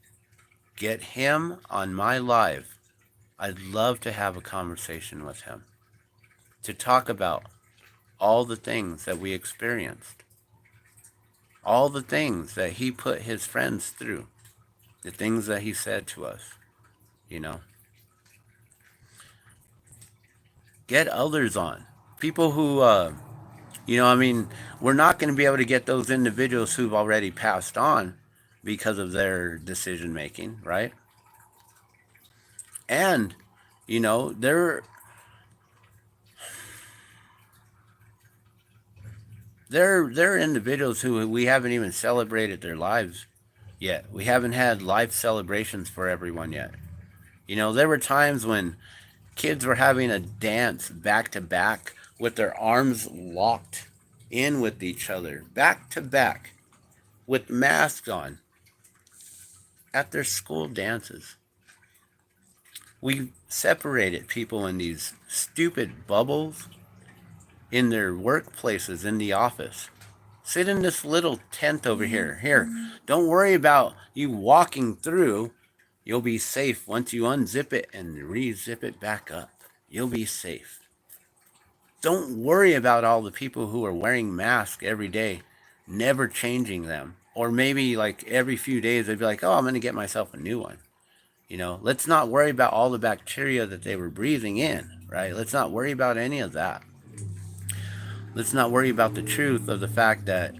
Get him on my live. I'd love to have a conversation with him to talk about all the things that we experienced, all the things that he put his friends through, the things that he said to us. Get others on. People who, we're not going to be able to get those individuals who've already passed on because of their decision making, right? And, there are individuals who we haven't even celebrated their lives yet. We haven't had life celebrations for everyone yet. You know, there were times when kids were having a dance back to back with their arms locked in with each other, back to back, with masks on at their school dances. We separated people in these stupid bubbles in their workplaces, in the office. Sit in this little tent over here. Here, don't worry about you walking through. You'll be safe once you unzip it and re-zip it back up. You'll be safe. Don't worry about all the people who are wearing masks every day, never changing them. Or maybe like every few days they'd be like, oh, I'm going to get myself a new one. You know, let's not worry about all the bacteria that they were breathing in, right? Let's not worry about any of that. Let's not worry about the truth of the fact that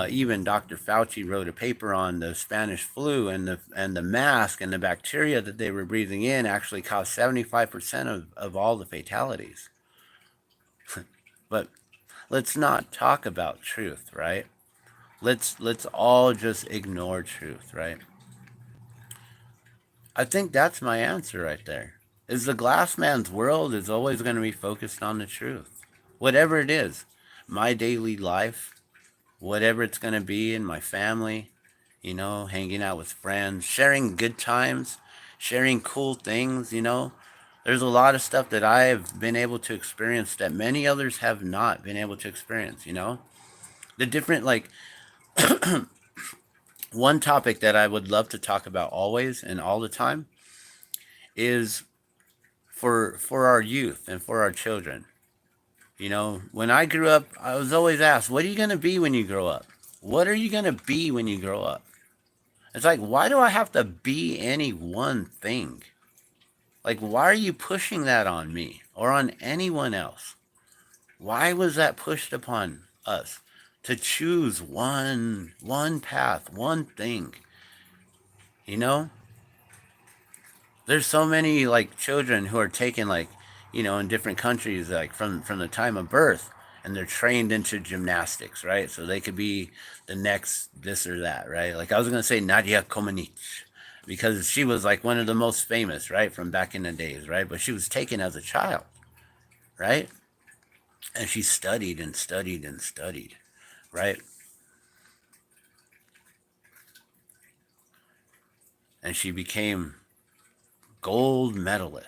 even Dr. Fauci wrote a paper on the Spanish flu, and the mask and the bacteria that they were breathing in actually caused 75% of all the fatalities. But let's not talk about truth, right? Let's all just ignore truth, right? I think that's my answer right there. Is the glass man's world is always going to be focused on the truth. Whatever it is, my daily life, whatever it's going to be in my family, you know, hanging out with friends, sharing good times, sharing cool things, you know. There's a lot of stuff that I've been able to experience that many others have not been able to experience, you know. The different, like, one topic that I would love to talk about always and all the time is for our youth and for our children. You know, when I grew up, I was always asked, what are you going to be when you grow up? What are you going to be when you grow up? It's like, why do I have to be any one thing? Like, why are you pushing that on me or on anyone else? Why was that pushed upon us to choose one path, one thing? You know, there's so many like children who are taken like, you know, in different countries, like from the time of birth, and they're trained into gymnastics, right? So they could be the next this or that, right? Like I was gonna say Nadia Comaneci, because she was like one of the most famous, right, from back in the days, right? But she was taken as a child, right? And she studied and studied and studied, right? And she became gold medalist.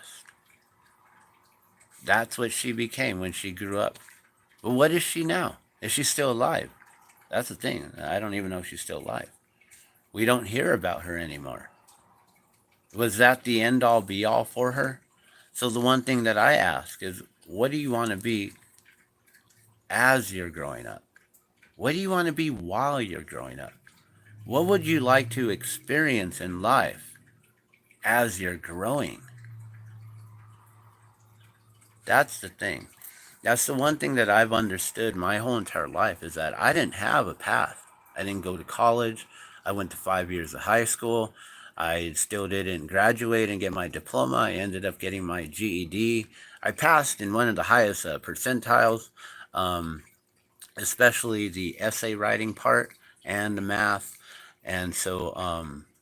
That's what she became when she grew up. But what is she now? Is she still alive? That's the thing. I don't even know if she's still alive. We don't hear about her anymore. Was that the end all be all for her? So the one thing that I ask is, what do you want to be as you're growing up? What do you want to be while you're growing up? What would you like to experience in life as you're growing? That's the thing. That's the one thing that I've understood my whole entire life, is that I didn't have a path. I didn't go to college. I went to 5 years of high school. I still didn't graduate and get my diploma. I ended up getting my GED. I passed in one of the highest percentiles, um, especially the essay writing part and the math. And so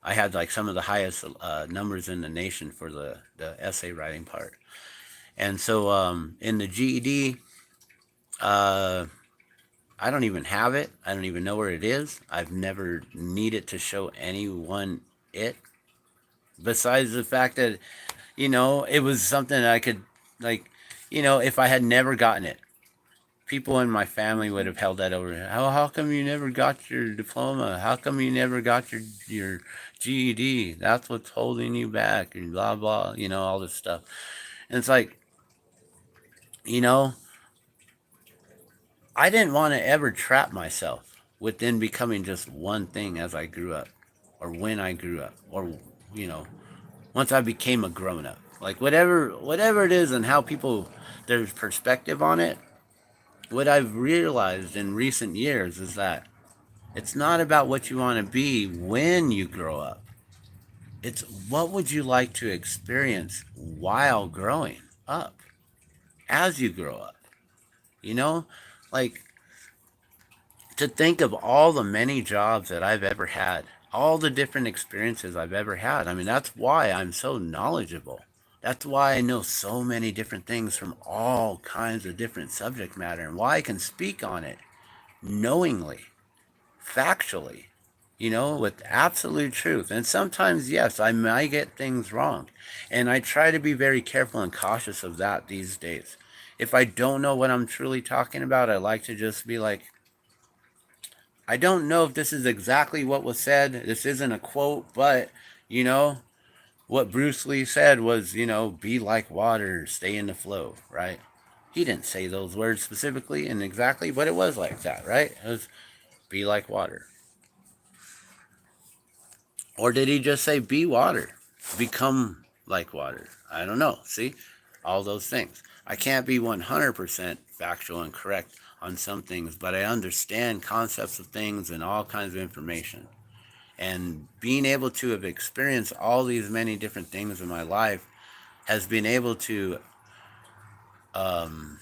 I had like some of the highest numbers in the nation for the essay writing part. And so in the GED, uh, I don't even have it. I don't even know where it is. I've never needed to show anyone it. Besides the fact that, you know, it was something I could, like, you know, if I had never gotten it, people in my family would have held that over. How come you never got your diploma? How come you never got your GED? That's what's holding you back, and blah, blah, you know, all this stuff. And it's like, you know, I didn't want to ever trap myself within becoming just one thing as I grew up, or when I grew up, or, you know, once I became a grown up. Like whatever it is and how people, their perspective on it, what I've realized in recent years is that it's not about what you want to be when you grow up. It's what would you like to experience while growing up, as you grow up. You know, like, to think of all the many jobs that I've ever had, all the different experiences I've ever had. I mean, that's why I'm so knowledgeable. That's why I know so many different things from all kinds of different subject matter, and why I can speak on it knowingly, factually, with absolute truth. And sometimes, yes, I might get things wrong. And I try to be very careful and cautious of that these days. If I don't know what I'm truly talking about, I like to just be like, I don't know if this is exactly what was said. This isn't a quote, but, you know, what Bruce Lee said was, be like water, stay in the flow, right? He didn't say those words specifically and exactly, but it was like that, right? It was be like water. Or did he just say be water? Become like water? I don't know. See? All those things. I can't be 100% factual and correct on some things, but I understand concepts of things and all kinds of information. And being able to have experienced all these many different things in my life has been able to um,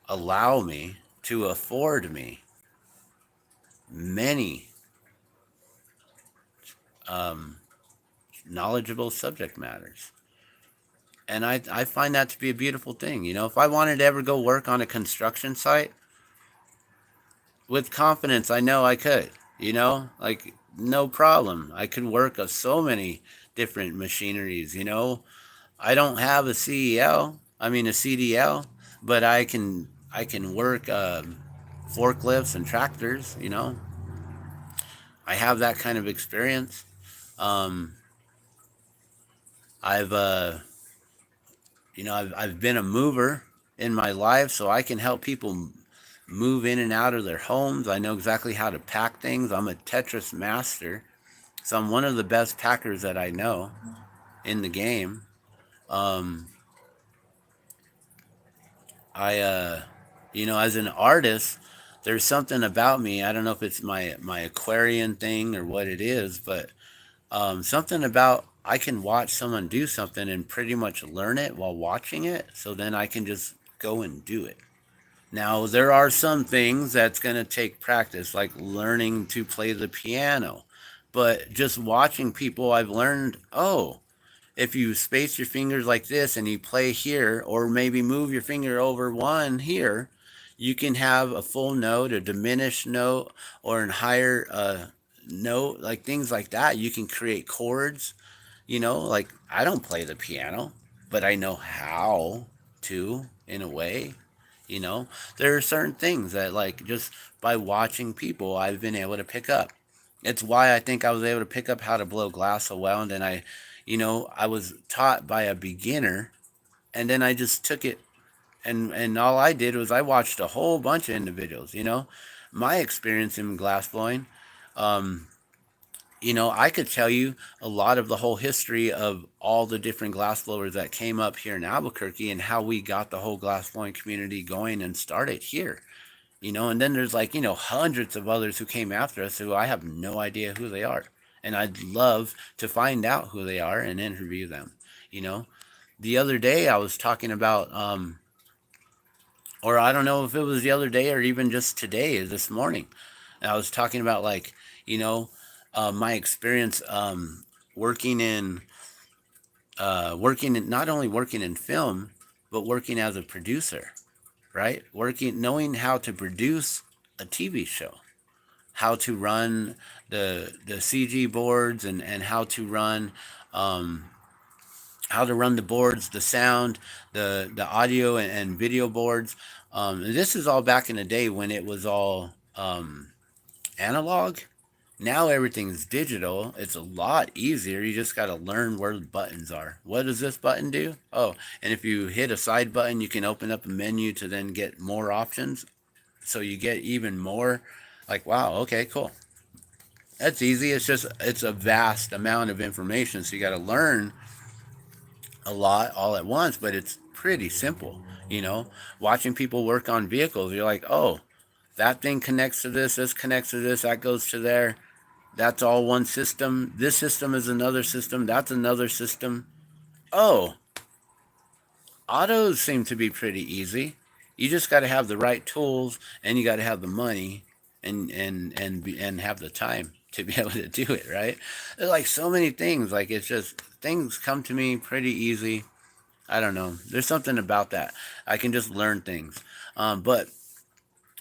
allow me to afford me many um, knowledgeable subject matters. And I find that to be a beautiful thing. If I wanted to ever go work on a construction site, with confidence, I know I could, like no problem. I could work of so many different machineries, I don't have a CEL, I mean a CDL, but I can work forklifts and tractors, I have that kind of experience. Um, I've I've been a mover in my life, so I can help people move in and out of their homes. I know exactly how to pack things. I'm a Tetris master, so I'm one of the best packers that I know in the game. Um, I, as an artist, there's something about me. I don't know if it's my Aquarian thing or what it is, but something about I can watch someone do something and pretty much learn it while watching it, so then I can just go and do it. Now, there are some things that's going to take practice, like learning to play the piano. But just watching people, I've learned, oh, if you space your fingers like this and you play here, or maybe move your finger over one here, you can have a full note, a diminished note, or a higher note, like things like that. You can create chords, like I don't play the piano, but I know how to in a way. You know, there are certain things that, like, just by watching people, I've been able to pick up. It's why I think I was able to pick up how to blow glass so well. And then I was taught by a beginner, and then I just took it, and all I did was I watched a whole bunch of individuals. My experience in glass blowing. Um, I could tell you a lot of the whole history of all the different glassblowers that came up here in Albuquerque and how we got the whole glassblowing community going and started here. And then there's like, hundreds of others who came after us who I have no idea who they are. And I'd love to find out who they are and interview them. You know, the other day I was talking about, or I don't know if it was the other day or even just today, this morning. And I was talking about, like, you know, my experience working in not only working in film, but working as a producer, right? Knowing how to produce a TV show, how to run the CG boards, and um, how to run the boards, the sound, the audio and video boards. This is all back in the day when it was all analog. Now everything's digital. It's a lot easier. You just got to learn where the buttons are. What does this button do? Oh, and if you hit a side button, you can open up a menu to then get more options. So you get even more. Like, wow, okay, cool. That's easy. It's a vast amount of information. So you got to learn a lot all at once, but it's pretty simple. Watching people work on vehicles, you're like, oh, that thing connects to this connects to this, that goes to there. That's all one system. This system is another system. That's another system. Oh, autos seem to be pretty easy. You just got to have the right tools, and you got to have the money, and have the time. to be able to do it, right? There's like so many things. Like it's just things come to me pretty easy. I don't know. There's something about that. I can just learn things. But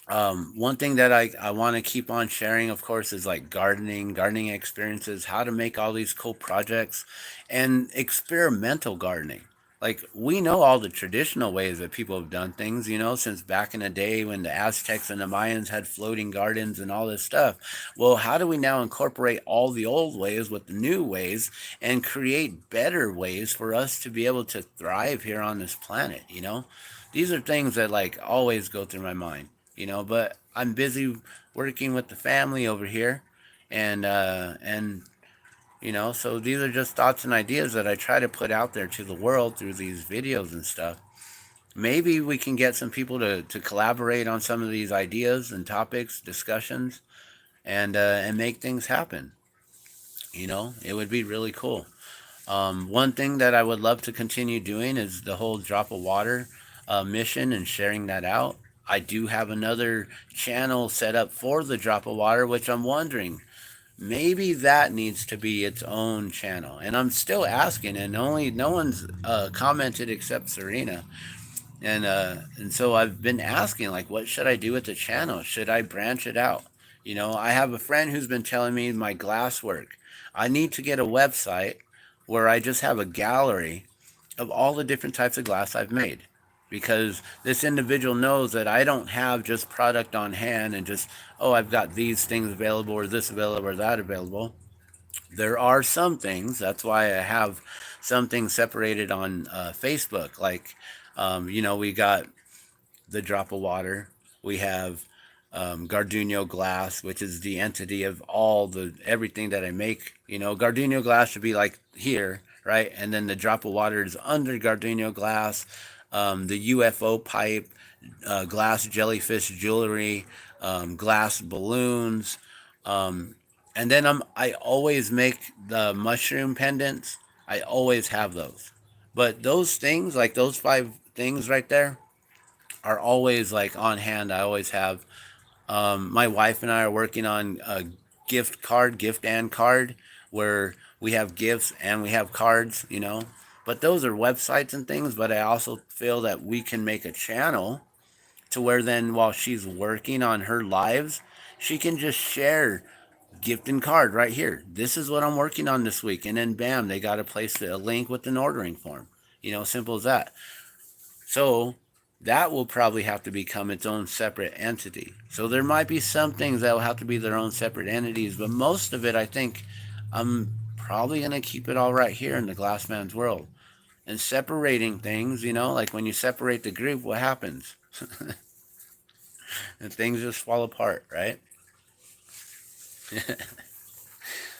one thing that I want to keep on sharing, of course, is like gardening experiences, how to make all these cool projects, and experimental gardening. Like, we know all the traditional ways that people have done things, since back in the day when the Aztecs and the Mayans had floating gardens and all this stuff. Well, how do we now incorporate all the old ways with the new ways and create better ways for us to be able to thrive here on this planet? These are things that like always go through my mind. But I'm busy working with the family over here, and so these are just thoughts and ideas that I try to put out there to the world through these videos and stuff. Maybe we can get some people to collaborate on some of these ideas and topics, discussions, and make things happen. It would be really cool. One thing that I would love to continue doing is the whole drop of water mission and sharing that out. I do have another channel set up for the drop of water, which I'm wondering maybe that needs to be its own channel. And I'm still asking, and only no one's commented except Serena. And so I've been asking, like, what should I do with the channel? Should I branch it out? I have a friend who's been telling me my glass work. I need to get a website where I just have a gallery of all the different types of glass I've made. Because this individual knows that I don't have just product on hand and just, oh, I've got these things available or this available or that available. There are some things. That's why I have some things separated on Facebook. Like, we got the drop of water. We have Gardeno glass, which is the entity of all the everything that I make. Gardeno glass should be like here, right? And then the drop of water is under Gardeno glass. The UFO pipe, glass jellyfish jewelry, glass balloons, and then I always make the mushroom pendants. I always have those. But those things, like those 5 things right there, are always like on hand. I always have. My wife and I are working on a gift and card, where we have gifts and we have cards. But those are websites and things. But I also feel that we can make a channel to where then while she's working on her lives, she can just share gift and card right here. This is what I'm working on this week. And then bam, they got a link with an ordering form. Simple as that. So that will probably have to become its own separate entity. So there might be some things that will have to be their own separate entities, but most of it, I think, I'm probably going to keep it all right here in the Glassman's world. And separating things, like when you separate the group, what happens? And things just fall apart, right?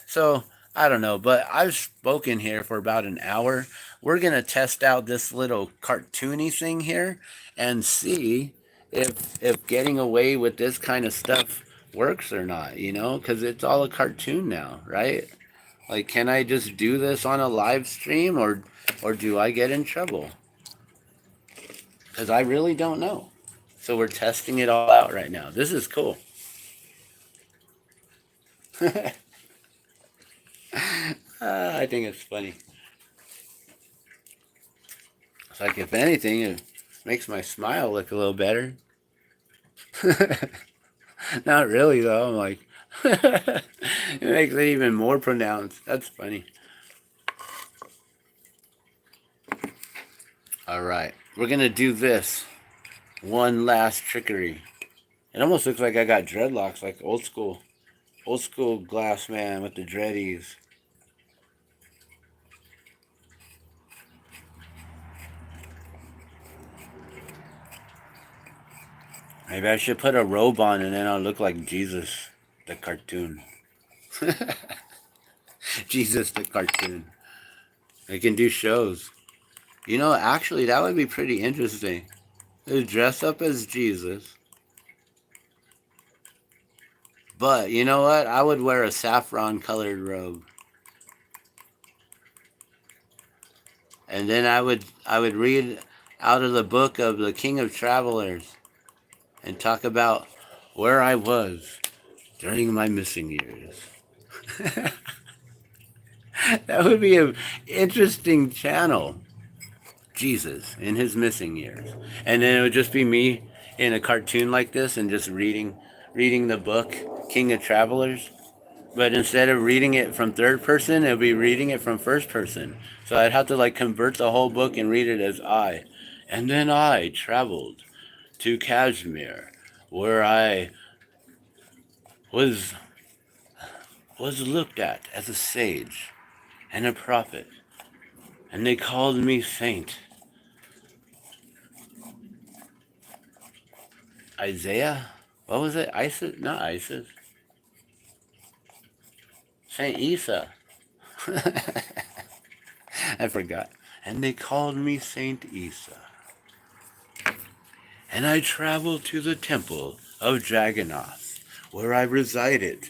So, I don't know, but I've spoken here for about an hour. We're going to test out this little cartoony thing here and see if getting away with this kind of stuff works or not, because it's all a cartoon now, right? Like, can I just do this on a live stream, or do I get in trouble? Because I really don't know. So we're testing it all out right now. This is cool. I think it's funny. It's like, if anything, it makes my smile look a little better. Not really, though. I'm like, it makes it even more pronounced. That's funny. All right. We're going to do this. One last trickery. It almost looks like I got dreadlocks, like old school glass man with the dreadies. Maybe I should put a robe on and then I'll look like Jesus, the cartoon. Jesus, the cartoon. I can do shows. Actually, that would be pretty interesting. To dress up as Jesus. But you know what? I would wear a saffron colored robe. And then I would read out of the book of the King of Travelers and talk about where I was during my missing years. That would be an interesting channel. Jesus in his missing years. And then it would just be me in a cartoon like this and just reading the book King of Travelers. But instead of reading it from third person, it would be reading it from first person. So I'd have to like convert the whole book and read it as I. And then I traveled to Kashmir, where I was was looked at as a sage and a prophet, and they called me saint. Isaiah? What was it? Isis? Not Isis. Saint Isa. I forgot. And they called me Saint Isa. And I traveled to the temple of Jagannath, where I resided,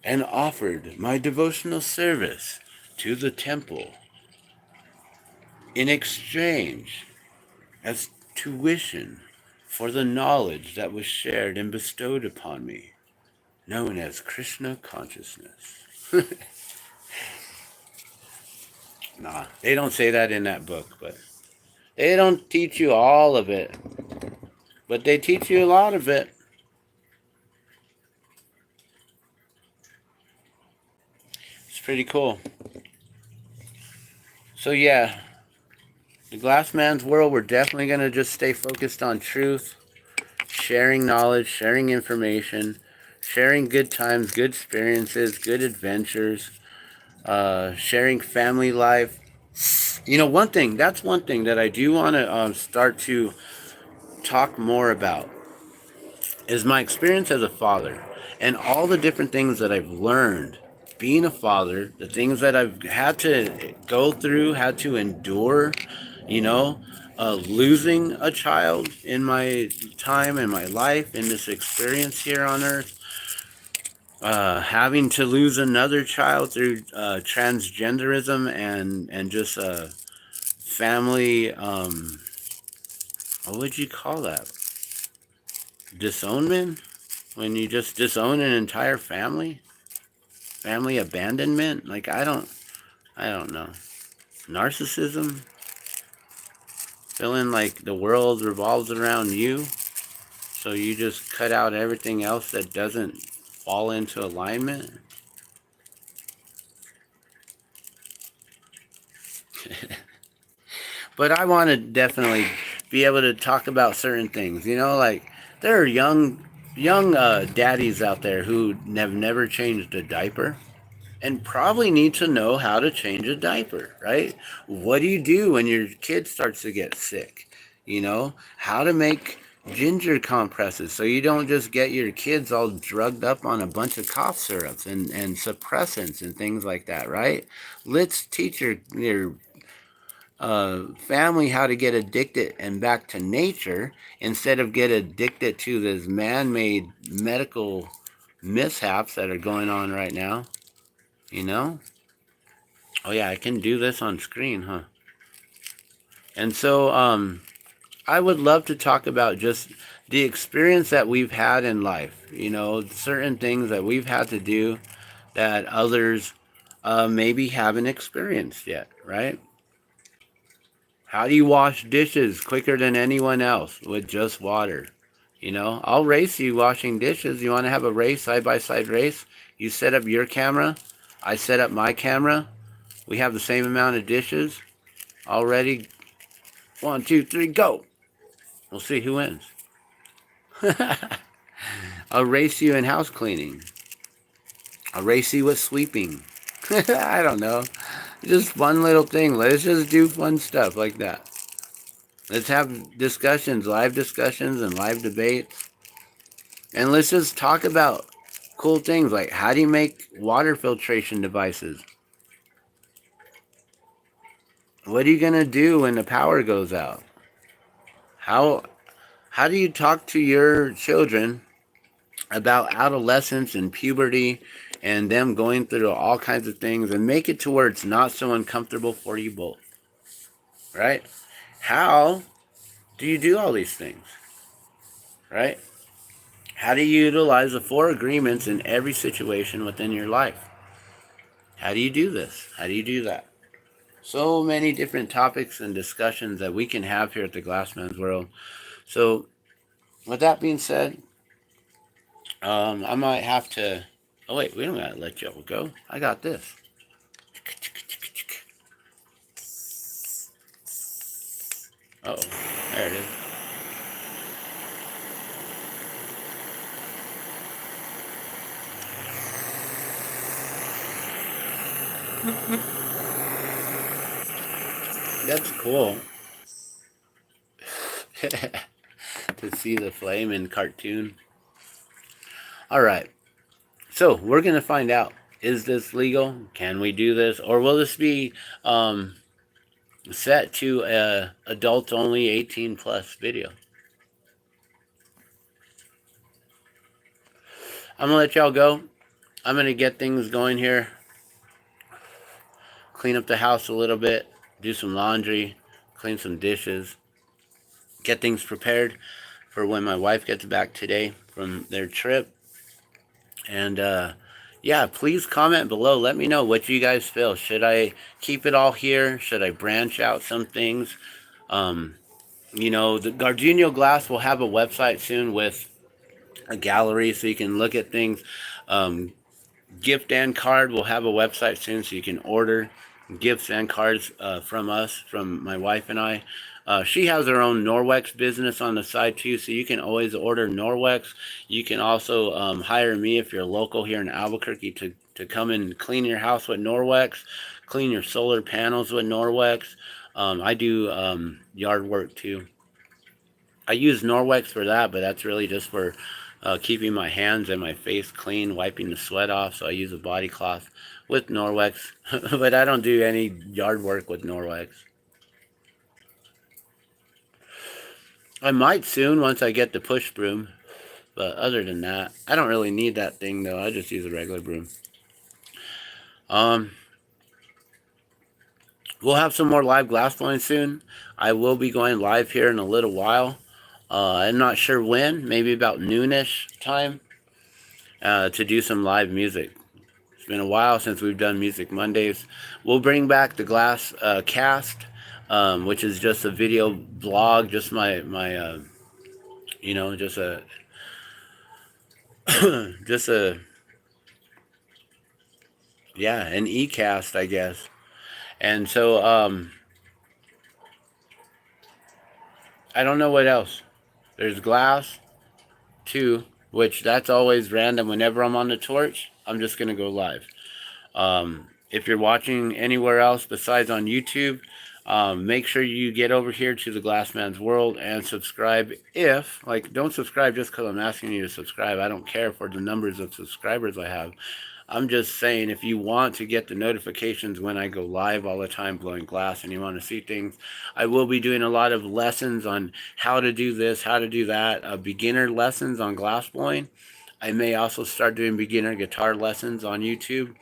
and offered my devotional service to the temple in exchange as tuition for the knowledge that was shared and bestowed upon me, known as Krishna consciousness. Nah, they don't say that in that book, but they don't teach you all of it, but they teach you a lot of it. It's pretty cool. So yeah, the Glass Man's World, we're definitely going to just stay focused on truth, sharing knowledge, sharing information, sharing good times, good experiences, good adventures, sharing family life. You know, that's one thing that I do want to start to talk more about is my experience as a father and all the different things that I've learned being a father, the things that I've had to go through, had to endure, you know, losing a child in my time in my life, in this experience here on earth, having to lose another child through transgenderism and just family, what would you call that? Disownment? When you just disown an entire family? Family abandonment? Like, I don't know. Narcissism? Feeling like the world revolves around you, so you just cut out everything else that doesn't fall into alignment? But I want to definitely be able to talk about certain things. You know, like there are young daddies out there who have never changed a diaper and probably need to know how to change a diaper, right? What do you do when your kid starts to get sick? You know, how to make ginger compresses so you don't just get your kids all drugged up on a bunch of cough syrups and suppressants and things like that, right? Let's teach your family how to get addicted and back to nature instead of get addicted to this man-made medical mishaps that are going on right now, you know? Oh yeah, I can do this on screen, huh? And so I would love to talk about just the experience that we've had in life, you know, certain things that we've had to do that others maybe haven't experienced yet, right? How do you wash dishes quicker than anyone else with just water? You know, I'll race you washing dishes. You want to have a race, side by side race? You set up your camera, I set up my camera. We have the same amount of dishes. Already, 1, 2, 3, go. We'll see who wins. I'll race you in house cleaning. I'll race you with sweeping. I don't know. Just one little thing. Let's just do fun stuff like that. Let's have discussions, live discussions and live debates. And let's just talk about cool things like how do you make water filtration devices? What are you going to do when the power goes out? How do you talk to your children about adolescence and puberty and them going through all kinds of things and make it to where it's not so uncomfortable for you both? Right? How do you do all these things? Right? How do you utilize the 4 agreements in every situation within your life? How do you do this? How do you do that? So many different topics and discussions that we can have here at the Glassman's World. So, with that being said, I might have to. Oh wait, we don't gotta let y'all go. I got this. Oh, there it is. That's cool. To see the flame in cartoon. All right. So we're gonna find out: is this legal? Can we do this, or will this be set to a adult only 18 plus video? I'm gonna let y'all go. I'm gonna get things going here. Clean up the house a little bit. Do some laundry. Clean some dishes. Get things prepared for when my wife gets back today from their trip. And yeah, please comment below. Let me know what you guys feel. Should I keep it all here? Should I branch out some things? You know, the Gardenia Glass will have a website soon with a gallery so you can look at things. Gift and card will have a website soon so you can order gifts and cards from us, from my wife and I. She has her own Norwex business on the side too, so you can always order Norwex. You can also hire me if you're local here in Albuquerque to come and clean your house with Norwex, clean your solar panels with Norwex. I do yard work too. I use Norwex for that, but that's really just for keeping my hands and my face clean, wiping the sweat off. So I use a body cloth with Norwex, but I don't do any yard work with Norwex. I might soon once I get the push broom, but other than that, I don't really need that thing though. I just use a regular broom. We'll have some more live glass blowing soon. I will be going live here in a little while. I'm not sure when, maybe about noonish time, to do some live music. It's been a while since we've done Music Mondays. We'll bring back the Glass Cast, which is just a video blog, just my you know, just a just a yeah, an e-cast, I guess. And so I don't know what else. There's Glass 2, which that's always random. Whenever I'm on the torch, I'm just gonna go live. If you're watching anywhere else besides on YouTube, make sure you get over here to the Glassman's World and subscribe. If, like, don't subscribe just because I'm asking you to subscribe. I don't care for the numbers of subscribers I have. I'm just saying, if you want to get the notifications when I go live all the time blowing glass and you want to see things, I will be doing a lot of lessons on how to do this, how to do that, beginner lessons on glass blowing. I may also start doing beginner guitar lessons on YouTube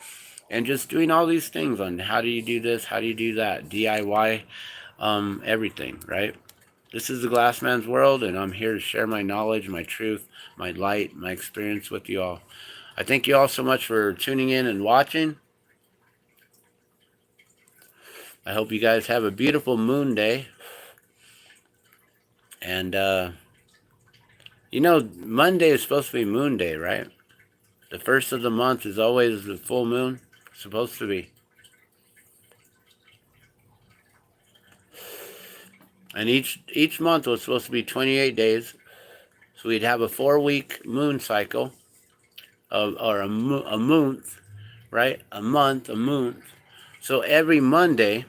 and just doing all these things on how do you do this, how do you do that, DIY, everything, right? This is the Glassman's World, and I'm here to share my knowledge, my truth, my light, my experience with you all. I thank you all so much for tuning in and watching. I hope you guys have a beautiful moon day. And, you know, Monday is supposed to be moon day, right? The first of the month is always the full moon. It's supposed to be. And each month was supposed to be 28 days. So we'd have a 4-week moon cycle, or a month, right? A month, a month. So every Monday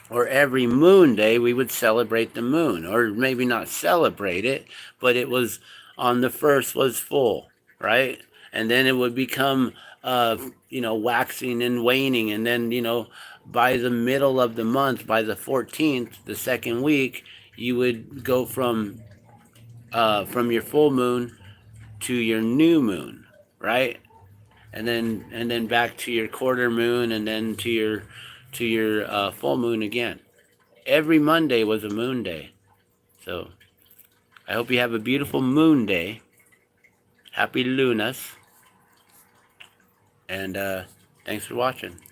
or every moon day, we would celebrate the moon, or maybe not celebrate it, but it was on the first was full, right? And then it would become, you know, waxing and waning, and then, you know, by the middle of the month, by the 14th, the second week, you would go from your full moon to your new moon, right? And then back to your quarter moon, and then to your full moon again. Every Monday was a moon day. So I hope you have a beautiful moon day. Happy Lunas. And thanks for watching.